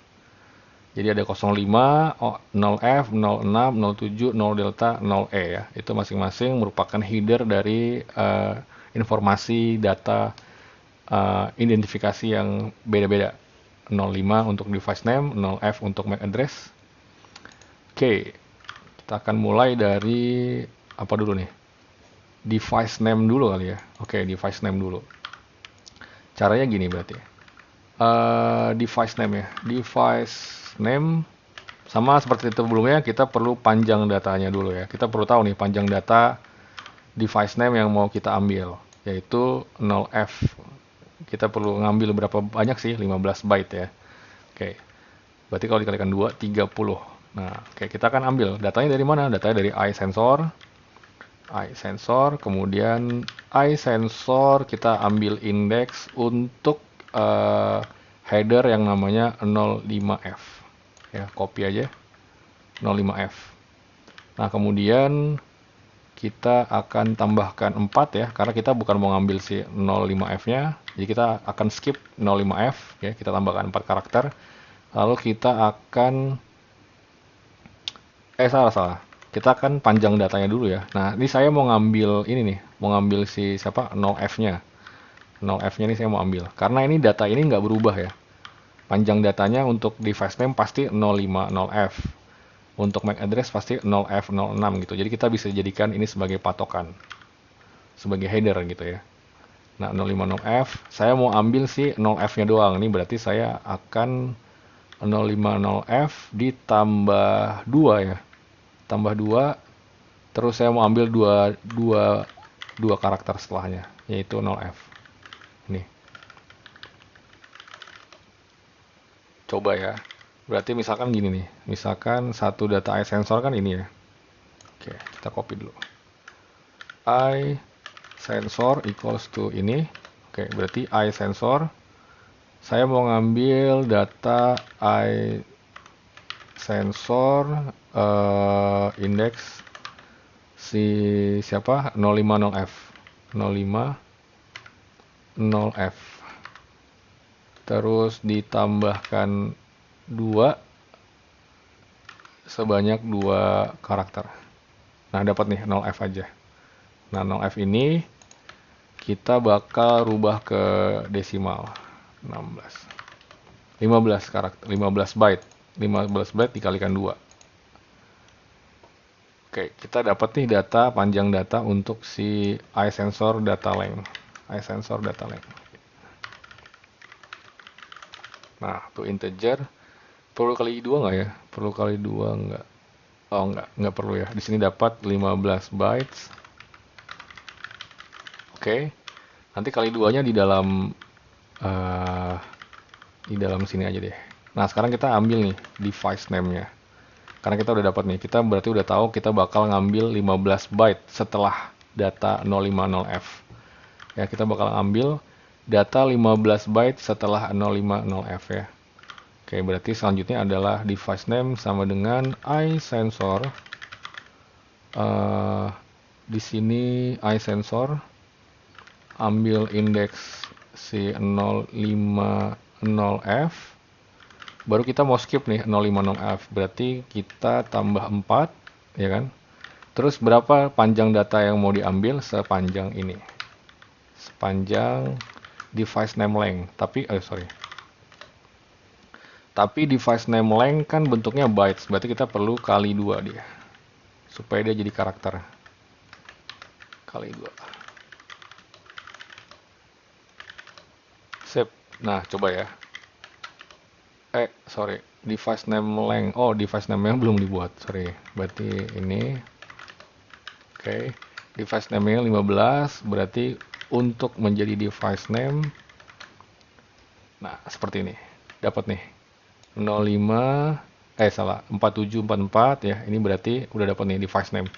Jadi ada 05, 0F, 06, 07, 0 delta, 0E ya. Itu masing-masing merupakan header dari informasi data identifikasi yang beda-beda. 05 untuk device name, 0F untuk MAC address. Oke, kita akan mulai dari apa dulu nih? Device name dulu kali ya. Oke, device name dulu. Caranya gini berarti. Device name ya. Device name sama seperti itu sebelumnya, kita perlu panjang datanya dulu ya. Kita perlu tahu nih panjang data device name yang mau kita ambil, yaitu 0F. Kita perlu ngambil berapa banyak sih? 15 byte ya. Oke. Berarti kalau dikalikan 2, 30. Nah, oke, kita akan ambil datanya dari mana? Datanya dari iSensor. iSensor, kemudian iSensor kita ambil indeks untuk header yang namanya 05F. Ya, copy aja. 05F. Nah, kemudian kita akan tambahkan 4 ya, karena kita bukan mau ngambil si 05F-nya. Jadi kita akan skip 05F ya, kita tambahkan 4 karakter. Lalu kita akan salah. Kita akan panjang datanya dulu ya. Nah, ini saya mau ngambil ini nih, mau ngambil si siapa 0F-nya. 0F-nya ini saya mau ambil. Karena ini data ini nggak berubah ya. Panjang datanya untuk device name pasti 050F. Untuk MAC address pasti 0F06 gitu. Jadi kita bisa jadikan ini sebagai patokan. Sebagai header gitu ya. Nah, 050F, saya mau ambil si 0F-nya doang. Ini berarti saya akan 050F ditambah 2 ya. Tambah 2, terus saya mau ambil dua karakter setelahnya, yaitu 0F. Ini. Coba ya. Berarti misalkan gini nih. Misalkan satu data iSensor kan ini ya. Oke, kita copy dulu. iSensor equals to ini. Oke, berarti iSensor. Saya mau ngambil data iSensor indeks si siapa? 050F. 050F. Terus ditambahkan 2 sebanyak 2 karakter. Nah, dapat nih 0F aja. Nah, 0F ini kita bakal rubah ke desimal. 15 karakter, 15 byte. 15 byte dikalikan 2. Oke, kita dapat nih data, panjang data untuk si iSensor data length. iSensor data length. Nah, tuh integer. Perlu kali 2 nggak ya? Perlu kali 2 nggak? Oh, nggak perlu ya. Di sini dapat 15 bytes. Oke. Nanti kali 2-nya di dalam sini aja deh. Nah, sekarang kita ambil nih device name-nya. Karena kita udah dapat nih, kita berarti udah tahu kita bakal ngambil 15 byte setelah data 050F. Ya, kita bakal ambil data 15 byte setelah 050F ya. Oke, berarti selanjutnya adalah device name sama dengan iSensor. Di sini iSensor ambil indeks si 050F. Baru kita mau skip nih 050F. Berarti kita tambah 4, ya kan? Terus berapa panjang data yang mau diambil? Sepanjang ini. Sepanjang device name length. Tapi device name length kan bentuknya bytes, berarti kita perlu kali 2 dia. Supaya dia jadi karakter. Kali 2. Sip. Nah, coba ya. Device name length. Oh, device name-nya belum dibuat. Sorry. Berarti ini. Oke. Device name-nya 15. Berarti untuk menjadi device name. Nah, seperti ini. Dapat nih. 05. 4744 ya. Ini berarti udah dapat nih device name.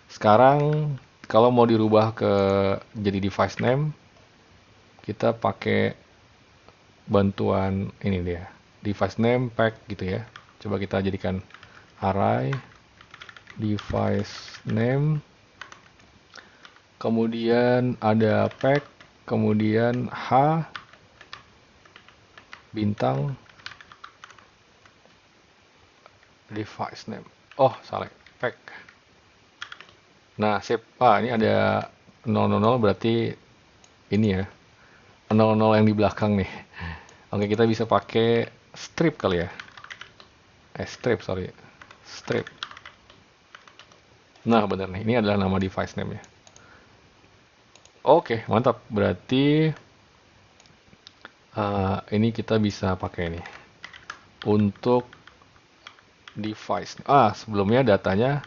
Sekarang kalau mau dirubah ke jadi device name, kita pakai bantuan ini dia. Device name pack gitu ya. Coba kita jadikan array device name, kemudian ada pack, kemudian h bintang device name. Oh, salah. Pack. Nah, sip. Ini ada 000 berarti ini ya. 00 yang di belakang nih. Oke, kita bisa pakai strip kali ya. Strip. Strip. Nah, benar nih. Ini adalah nama device name ya. Oke, mantap. Berarti ini kita bisa pakai nih. Untuk device. Sebelumnya datanya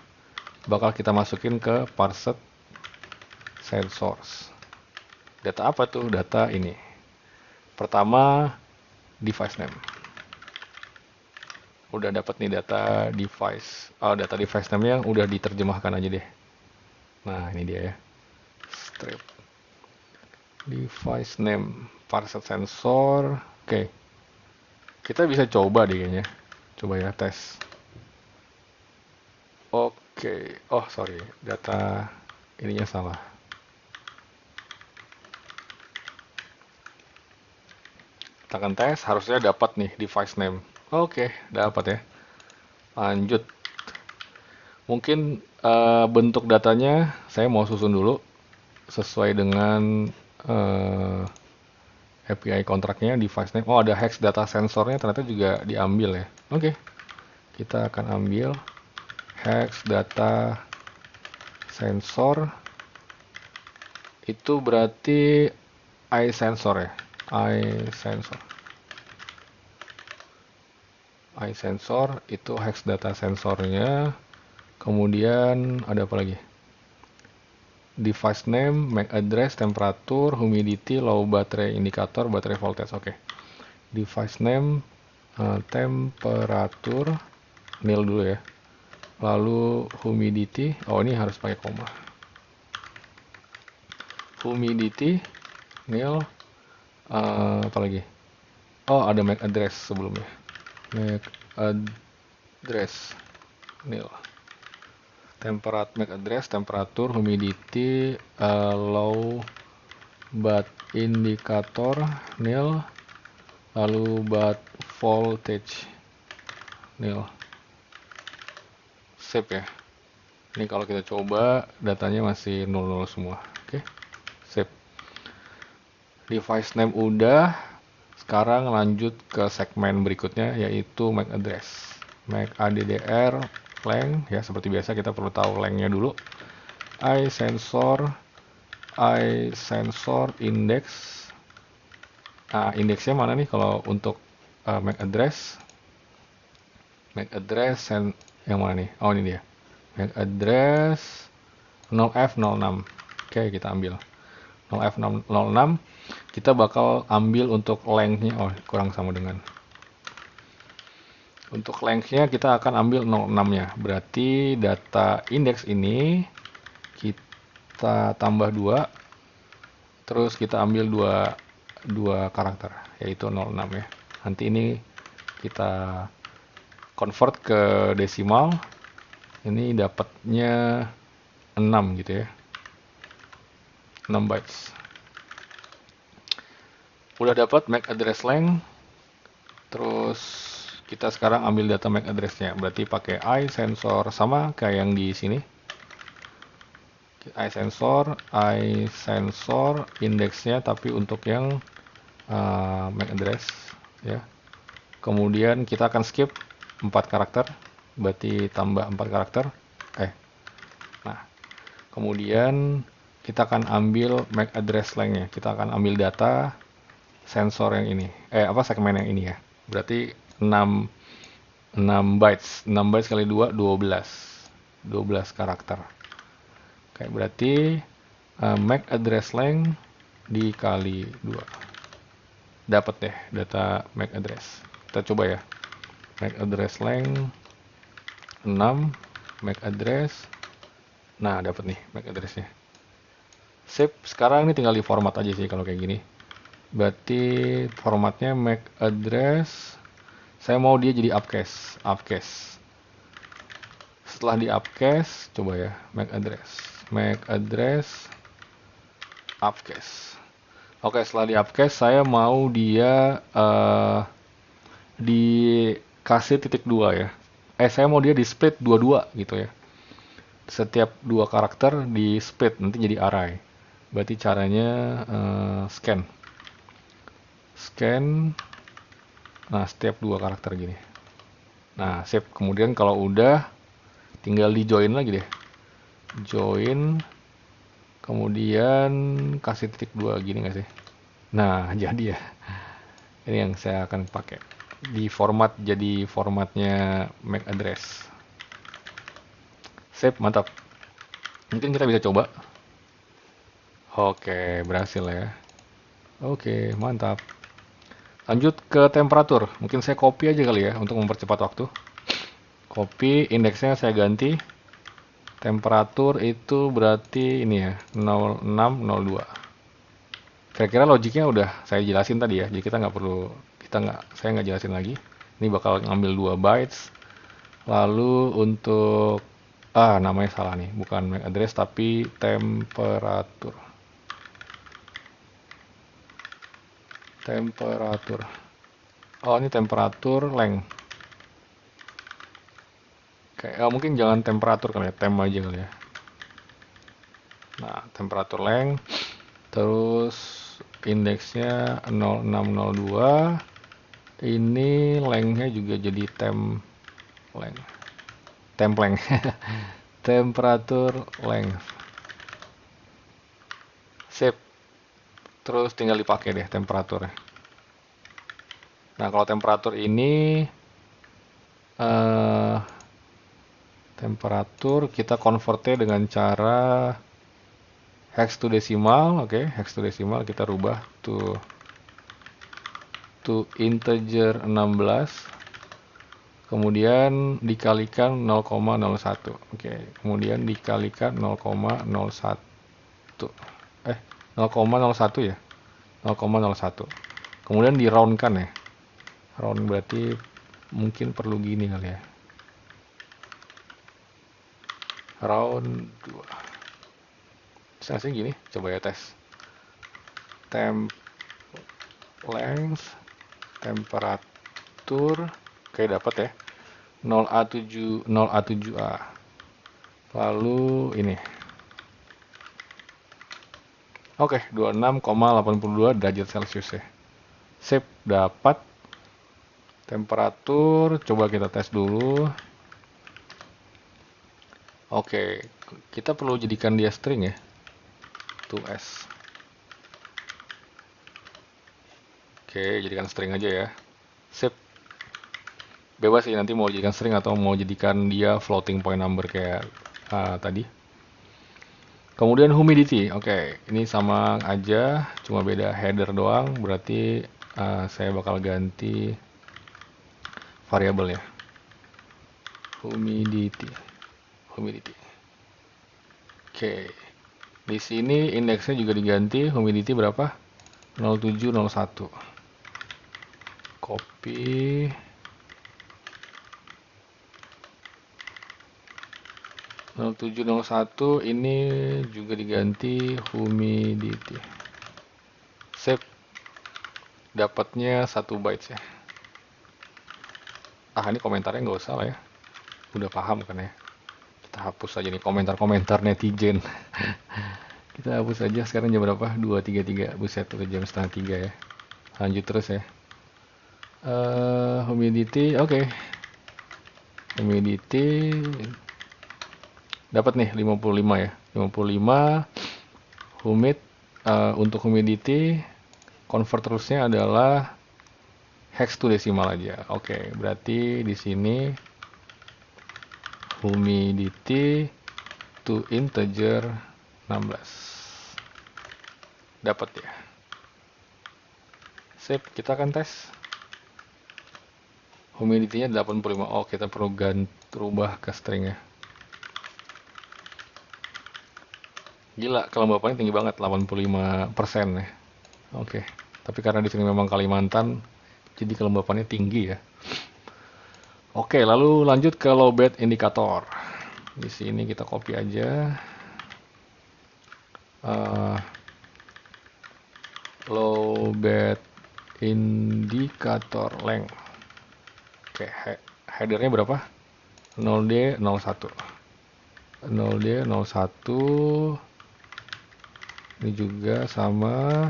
bakal kita masukin ke parsed sensors. Data apa tuh? Data ini. Pertama, device name. Udah dapat nih data device. Data device name-nya udah diterjemahkan aja deh. Nah, ini dia ya. Strip. Device name. Parsed sensor. Oke. Kita bisa coba deh kayaknya. Coba ya, tes. Oke. Oh, sorry. Data ininya salah. Tekan tes, harusnya dapat nih device name. Oke, dapat ya. Lanjut. Mungkin bentuk datanya saya mau susun dulu sesuai dengan API kontraknya device name. Oh, ada hex data sensornya ternyata juga diambil ya. Oke. Kita akan ambil hex data sensor. Itu berarti iSensor ya. iSensor itu hex data sensornya. Kemudian ada apa lagi? Device name, MAC address, temperatur, humidity, low baterai indicator, baterai voltage. Oke. Device name, temperatur, nil dulu ya. Lalu humidity, ini harus pakai koma. Humidity, nil, apa lagi? Ada MAC address sebelumnya. MAC address, nil. MAC address, temperatur, humidity, low bat indicator, nil. Lalu bat voltage, nil. Save ya. Ini kalau kita coba datanya masih 00 semua. Oke. Save. Device name udah. Sekarang lanjut ke segmen berikutnya yaitu MAC address. MAC ADDR length ya, seperti biasa kita perlu tahu lengthnya dulu. iSensor index. Indeksnya mana nih kalau untuk MAC address? MAC address yang mana nih? Ini dia. MAC address 0F06. Oke, kita ambil 0F06. Kita bakal ambil untuk length-nya. Kurang sama dengan. Untuk length-nya kita akan ambil 06-nya. Berarti data index ini kita tambah 2. Terus kita ambil dua karakter, yaitu 06 ya. Nanti ini kita convert ke desimal. Ini dapatnya 6 gitu ya. 6 bytes. Udah dapat MAC address length. Terus kita sekarang ambil data MAC address-nya. Berarti pakai iSensor sama kayak yang di sini. iSensor indeksnya tapi untuk yang MAC address ya. Kemudian kita akan skip 4 karakter, berarti tambah 4 karakter. Nah, kemudian kita akan ambil MAC address length-nya. Kita akan ambil data sensor yang ini. Segmen yang ini ya. Berarti 6 bytes. 6 bytes kali 2, 12. 12 karakter. Oke, berarti MAC address length dikali 2. Dapat deh data MAC address. Kita coba ya. MAC address length 6, MAC address. Nah, dapat nih MAC address-nya. Sip, sekarang ini tinggal di format aja sih kalau kayak gini. Berarti formatnya MAC address. Saya mau dia jadi upcase. Setelah di upcase, coba ya, MAC address upcase. Oke, setelah di upcase saya mau dia dikasih titik 2 ya. Saya mau dia di split 22 gitu ya. Setiap 2 karakter di split nanti jadi array. Berarti caranya scan. Nah, setiap 2 karakter gini. Nah, save. Kemudian kalau udah tinggal di join lagi deh. Join. Kemudian kasih titik 2 gini nggak sih? Nah, jadi ya. Ini yang saya akan pakai. Di format jadi formatnya MAC address. Save, mantap. Mungkin kita bisa coba. Oke, berhasil ya. Oke, mantap. Lanjut ke temperatur. Mungkin saya copy aja kali ya untuk mempercepat waktu. Copy, indeksnya saya ganti. Temperatur itu berarti ini ya, 0602. Kira-kira logiknya udah saya jelasin tadi ya. Jadi saya nggak jelasin lagi. Ini bakal ngambil 2 bytes. Lalu untuk namanya salah nih, bukan MAC address tapi temperatur. Oh, ini temperatur length. Mungkin jangan temperatur kali ya, tem aja kali ya. Nah, temperatur length. Terus indeksnya 0602. Ini length-nya juga jadi temp length. Temperatur length. Sip. Terus tinggal dipakai deh temperaturnya. Nah, kalau temperatur ini temperatur kita convertnya dengan cara hex to decimal. Oke, hex to decimal kita rubah to integer 16. Kemudian dikalikan 0,01. Oke, kemudian dikalikan 0,01. 0,01 ya. 0,01. Kemudian di roundkan ya. Round berarti mungkin perlu gini kali ya. Round 2. Saya gini, coba ya tes. Temp length, temperatur, oke dapat ya. 0A7A. Lalu ini. Oke, 26,82 derajat Celcius ya. Sip, dapat. Temperatur, coba kita tes dulu. Oke, kita perlu jadikan dia string ya. 2S. Oke, jadikan string aja ya. Sip. Bebas sih nanti mau jadikan string atau mau jadikan dia floating point number kayak tadi. Kemudian humidity, oke, ini sama aja, cuma beda header doang, berarti saya bakal ganti variabel ya. Humidity. Oke, di sini indeksnya juga diganti, humidity berapa? 0701. Copy. Nol 0701 ini juga diganti humidity. Save. Dapatnya 1 bytes ya. Ini komentarnya nggak usah lah ya. Udah paham kan ya. Kita hapus aja nih komentar-komentar netizen. Kita hapus aja. Sekarang jam berapa? 2.33. Buset, udah jam setengah 3 ya. Lanjut terus ya. Humidity, oke. Humidity dapat nih 55 ya. 55 humid. Untuk humidity convert terusnya adalah hex to decimal aja. Oke, berarti di sini humidity to integer 16. Dapat ya. Sip, kita akan tes. Humidity-nya 85. Oh, kita perlu rubah ke string ya. Gila, kelembapannya tinggi banget, 85% ya. Oke, tapi karena di sini memang Kalimantan, jadi kelembapannya tinggi ya. Oke, lalu lanjut ke low bed indikator. Di sini kita copy aja. Low bed indikator length. Oke, headernya berapa? 0D 01. 0D 01. Ini juga sama.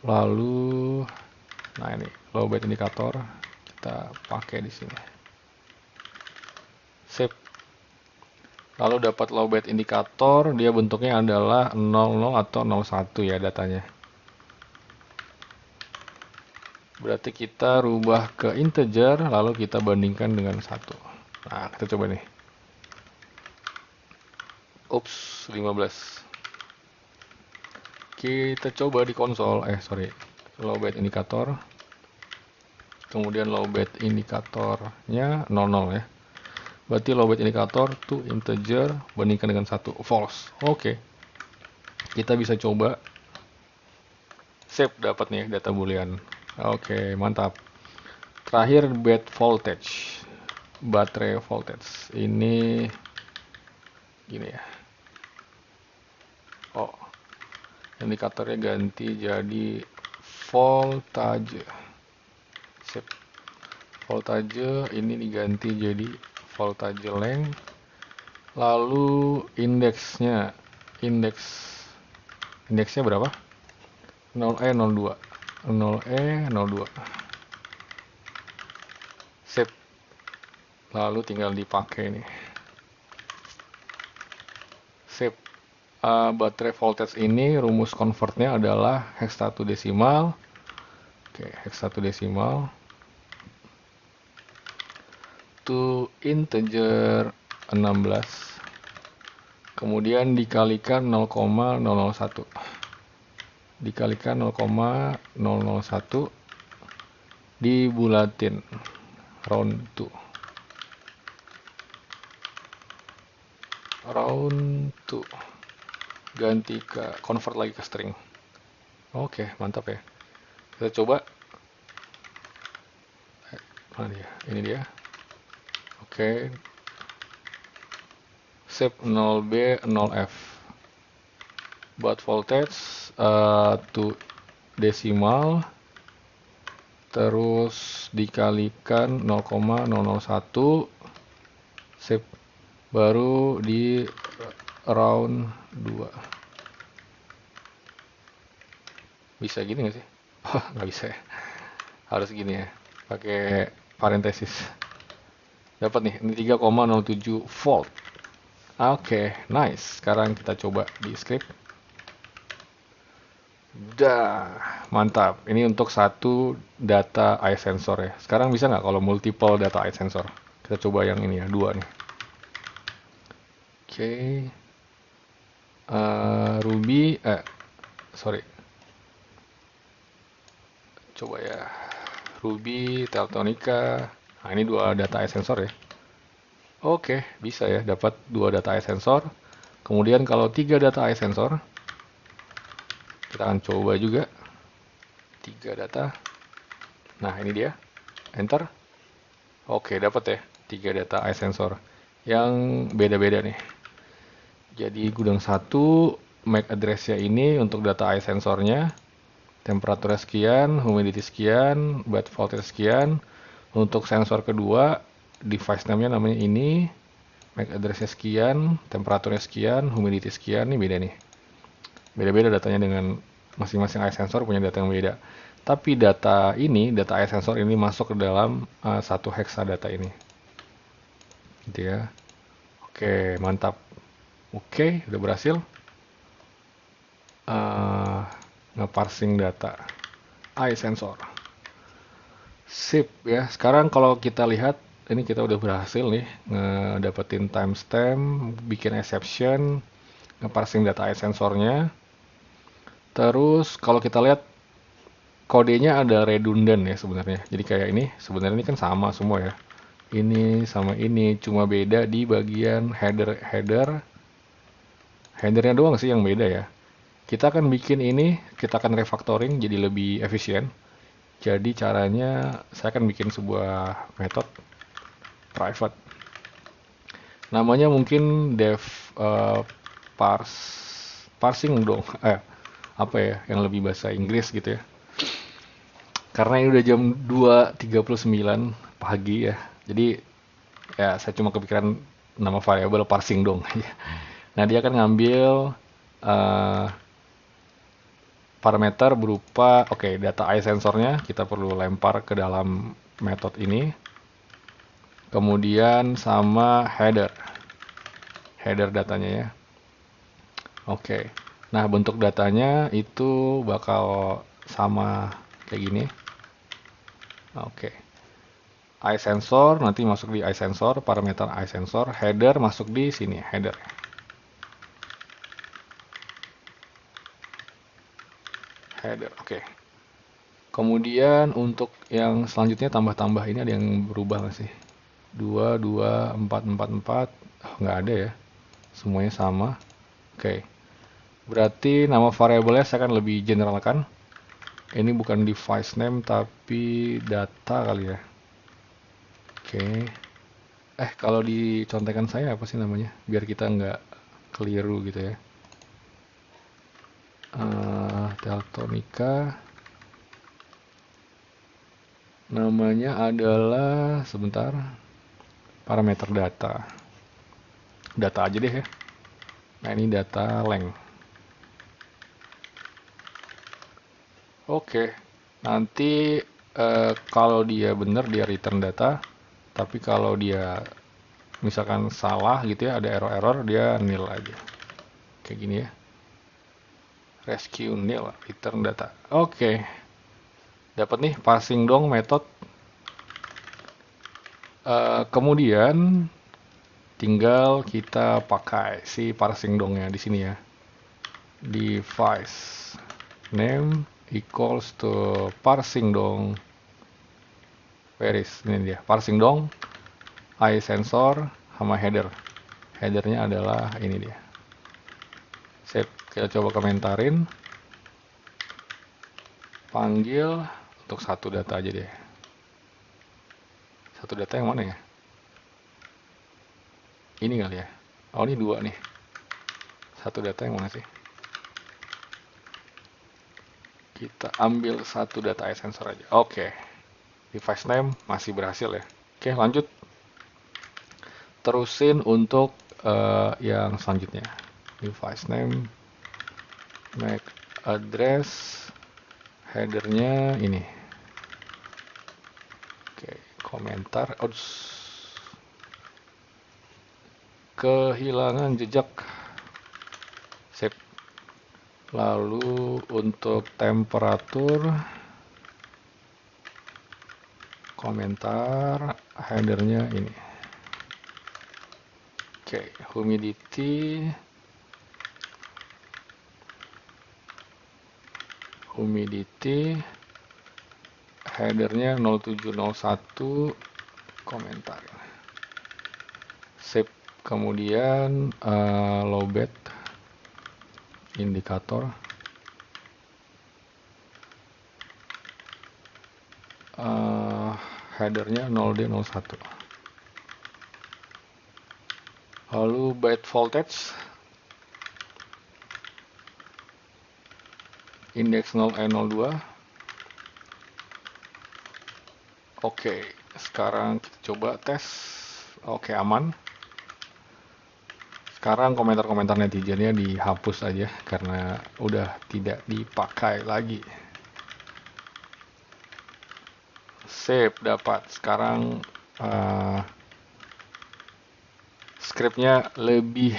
Lalu, nah ini low bed indikator kita pakai di sini. Sip. Lalu dapat low bed indikator, dia bentuknya adalah 00 atau 01 ya datanya. Berarti kita rubah ke integer, lalu kita bandingkan dengan 1. Nah, kita coba nih. Ups, 15. Kita coba di konsol, low bed indikator. Kemudian low bed indikatornya 00 ya. Berarti low bed indikator to integer bandingkan dengan 1, false. Oke. Kita bisa coba. Save, dapat nih data boolean. Oke, mantap. Terakhir bed voltage. Baterai voltage. Ini gini ya. Oh. Indikatornya ganti jadi voltage. Sip. Voltage ini diganti jadi voltage length. Lalu indeksnya berapa? 0E02. 0E02. Sip. Lalu tinggal dipakai nih. Sip. Baterai voltage ini rumus convertnya adalah hexadecimal. Oke, hexadecimal to integer 16, kemudian dikalikan 0,001, dikalikan 0,001, dibulatin round to, ganti ke convert lagi ke string. Oke, mantap ya. Kita coba. Mana dia? Ini dia. Oke. Save 0B 0F. Buat voltage to decimal, terus dikalikan 0,001, save, baru di round 2. Bisa gini nggak sih? Oh, nggak bisa ya. Harus gini ya, pakai parentesis. Dapat nih, ini 3,07 volt. Oke, nice. Sekarang kita coba di script. Dah, mantap. Ini untuk satu data eye sensor ya. Sekarang bisa nggak kalau multiple data eye sensor? Kita coba yang ini ya, 2 nih. Oke. Ruby, sorry. Coba ya. Ruby, Teltonika. Nah, ini 2 data eye sensor ya. Oke, bisa ya, dapat 2 data eye sensor. Kemudian kalau 3 data eye sensor, kita akan coba juga 3 data. Nah, ini dia. Enter. Oke, dapat ya 3 data eye sensor yang beda-beda nih. Jadi gudang 1 MAC address-nya ini untuk data eye sensornya, temperaturnya sekian, humidity sekian, bed voltage sekian. Untuk sensor kedua, device name-nya namanya ini, MAC address-nya sekian, temperaturnya sekian, humidity sekian, nih beda nih. Beda-beda datanya dengan masing-masing eye sensor punya data yang beda. Tapi data ini, data eye sensor ini masuk ke dalam satu hexadata ini. Gitu ya. Oke, mantap. Oke, udah berhasil nge-parsing data eye sensor. Sip ya. Sekarang kalau kita lihat, ini kita udah berhasil nih ngedapetin timestamp, bikin exception, nge-parsing data eye sensornya. Terus kalau kita lihat kodenya ada redundant ya sebenarnya. Jadi kayak ini, sebenarnya ini kan sama semua ya. Ini sama ini, cuma beda di bagian headernya doang sih yang beda ya. Kita akan bikin ini, kita akan refactoring jadi lebih efisien. Jadi caranya saya akan bikin sebuah metode private. Namanya mungkin dev parsing dong. Apa ya yang lebih bahasa Inggris gitu ya. Karena ini udah jam 2:39 pagi ya. Jadi ya saya cuma kepikiran nama variabel parsing dong. Nah, dia akan ngambil eh, parameter berupa data eye sensornya kita perlu lempar ke dalam metode ini. Kemudian sama header datanya ya. Nah, bentuk datanya itu bakal sama kayak gini. Eye sensor nanti masuk di eye sensor, parameter eye sensor, header masuk di sini, header. Kemudian untuk yang selanjutnya tambah-tambah ini ada yang berubah nggak sih? 2, 2, 4, 4, 4. Oh, nggak ada ya. Semuanya sama. Berarti nama variabelnya saya akan lebih generalkan. Ini bukan device name tapi data kali ya. Kalau dicontekan saya apa sih namanya? Biar kita nggak keliru gitu ya. Teltonika. Namanya adalah, sebentar, parameter data. Data aja deh ya. Nah, ini data length. Nanti kalau dia benar dia return data. Tapi kalau dia misalkan salah gitu ya, ada error-error, dia nil aja. Kayak gini ya. Rescue nil, return data. Dapat nih passing dong method. Kemudian tinggal kita pakai si parsing dongnya di sini ya. Device name equals to parsing dong. Ini dia, parsing dong, eye sensor sama header. Headernya adalah ini dia. Sip, kita coba komentarin. Panggil untuk satu data aja deh. Satu data yang mana ya? Ini kali ya. Oh, ini dua nih. Satu data yang mana sih? Kita ambil satu data eye sensor aja. Device name masih berhasil ya. Lanjut. Terusin untuk yang selanjutnya. Device name, MAC address, headernya ini. Komentar. Kehilangan jejak. Sip. Lalu untuk temperatur, komentar, headernya ini. Humidity, headernya 0701, komentar. Sip. Kemudian lowbat indikator, headernya 0D01. Lalu byte voltage, index 0E02. Sekarang kita coba tes. Aman. Sekarang komentar-komentar netizennya dihapus aja karena udah tidak dipakai lagi. Sip, dapat. Sekarang uh, scriptnya lebih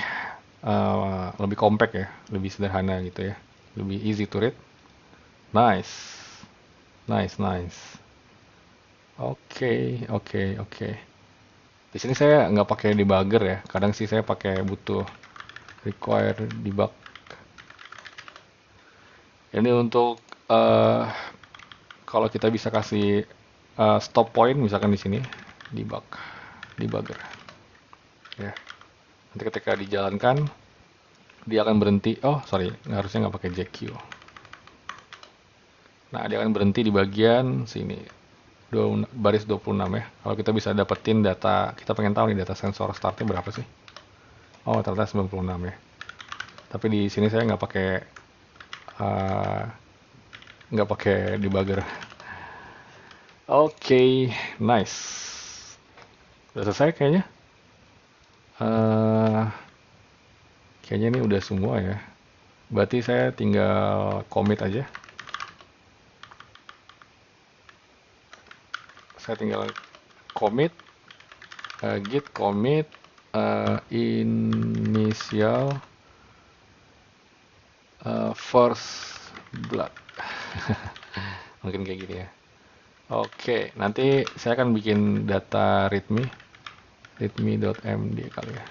compact ya, lebih sederhana gitu ya, lebih easy to read. Nice, nice, nice. Oke, oke, oke. Di sini saya nggak pakai debugger ya. Kadang sih saya pakai butuh require debug. Ini untuk eh kalau kita bisa kasih stop point misalkan di sini debugger ya. Nanti ketika dijalankan dia akan berhenti. Oh, sorry, harusnya nggak pakai JQ. Nah, dia akan berhenti di bagian sini. Baris 26 ya. Kalau kita bisa dapetin data, kita pengen tahu nih data sensor startnya berapa sih? Oh, ternyata 96 ya. Tapi di sini saya uh, nggak pakai debugger. Oke, nice. Udah selesai kayaknya. Eh, Kayaknya ini udah semua ya. Berarti saya tinggal commit aja. Saya tinggal commit, git commit, initial first blood. Mungkin kayak gini ya. Oke, nanti saya akan bikin data readme.md kali ya.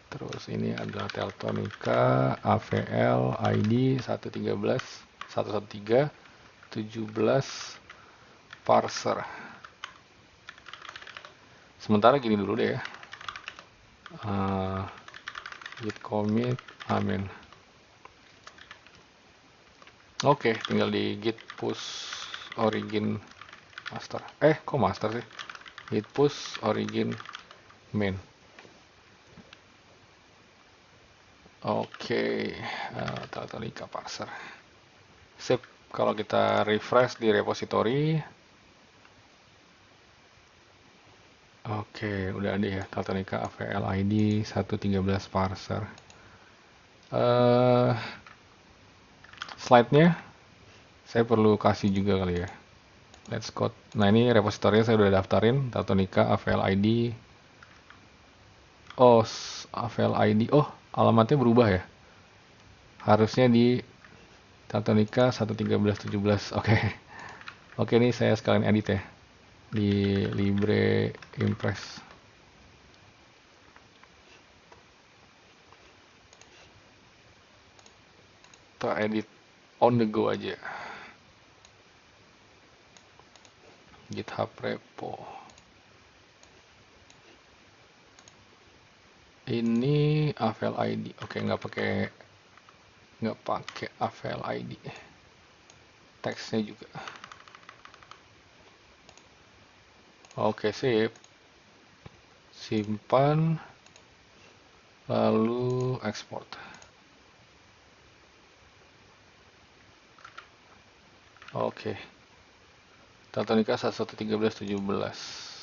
Terus ini adalah Teltonika AVL ID 113 parser. Sementara gini dulu deh ya. Git commit, amin. Oke, tinggal di git push origin master. Kok master sih? Git push origin main. Oke, Teltonika parser. Sip, kalau kita refresh di repository. Oke, udah ada ya Teltonika AVL ID 113 parser. Slide-nya saya perlu kasih juga kali ya. Let's code. Nah, ini repositorinya saya udah daftarin Teltonika AVL ID. Oh, AVL ID. Oh, alamatnya berubah ya. Harusnya di Teltonika 11317. Oke. Oke, ini saya sekalian edit ya di Libre Impress. Kita edit on the go aja. GitHub repo. Ini AVL ID. Oke, nggak pakai AVL ID. Teksnya juga. Oke, sip. Simpan. Lalu export. Oke. Teltonika 11317.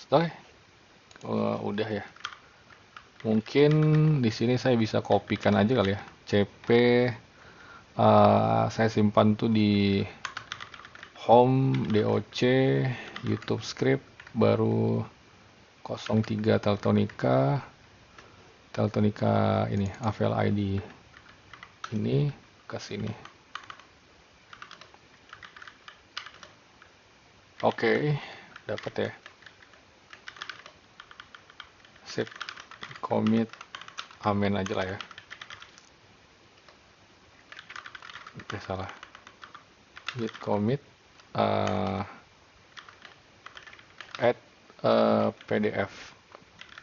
Oke. Udah ya. Mungkin di sini saya bisa kopikan aja kali ya. CP saya simpan tuh di home doc YouTube script baru 03 Teltonika ini AVL ID ini ke sini. Oke, dapat ya. Sip, commit, amin aja lah ya. Oke, salah. Git commit, add PDF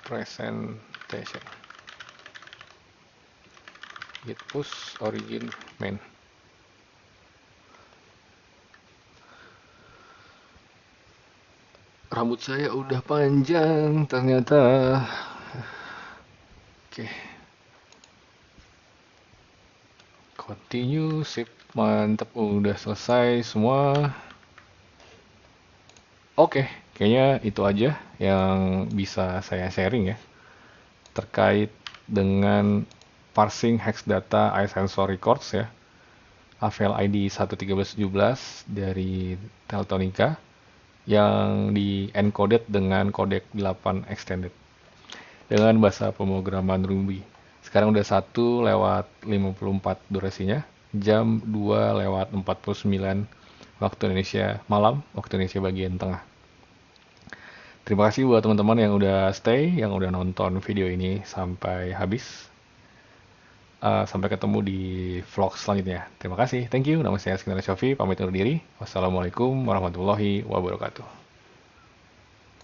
presentation. Git push origin main. Rambut saya udah panjang ternyata. Oke. Continue, sip, mantep, udah selesai semua. Oke, kayaknya itu aja yang bisa saya sharing ya terkait dengan parsing hex data iSensor Records ya, file ID 11317 dari Teltonika yang di encoded dengan codec 8 extended dengan bahasa pemrograman Ruby. Sekarang udah 1:54 durasinya, jam 2:49 waktu Indonesia malam, waktu Indonesia bagian tengah. Terima kasih buat teman-teman yang udah stay, yang udah nonton video ini sampai habis. Sampai ketemu di vlog selanjutnya. Terima kasih, thank you. Nama saya Askinara Syafi, pamit undur diri. Wassalamualaikum warahmatullahi wabarakatuh.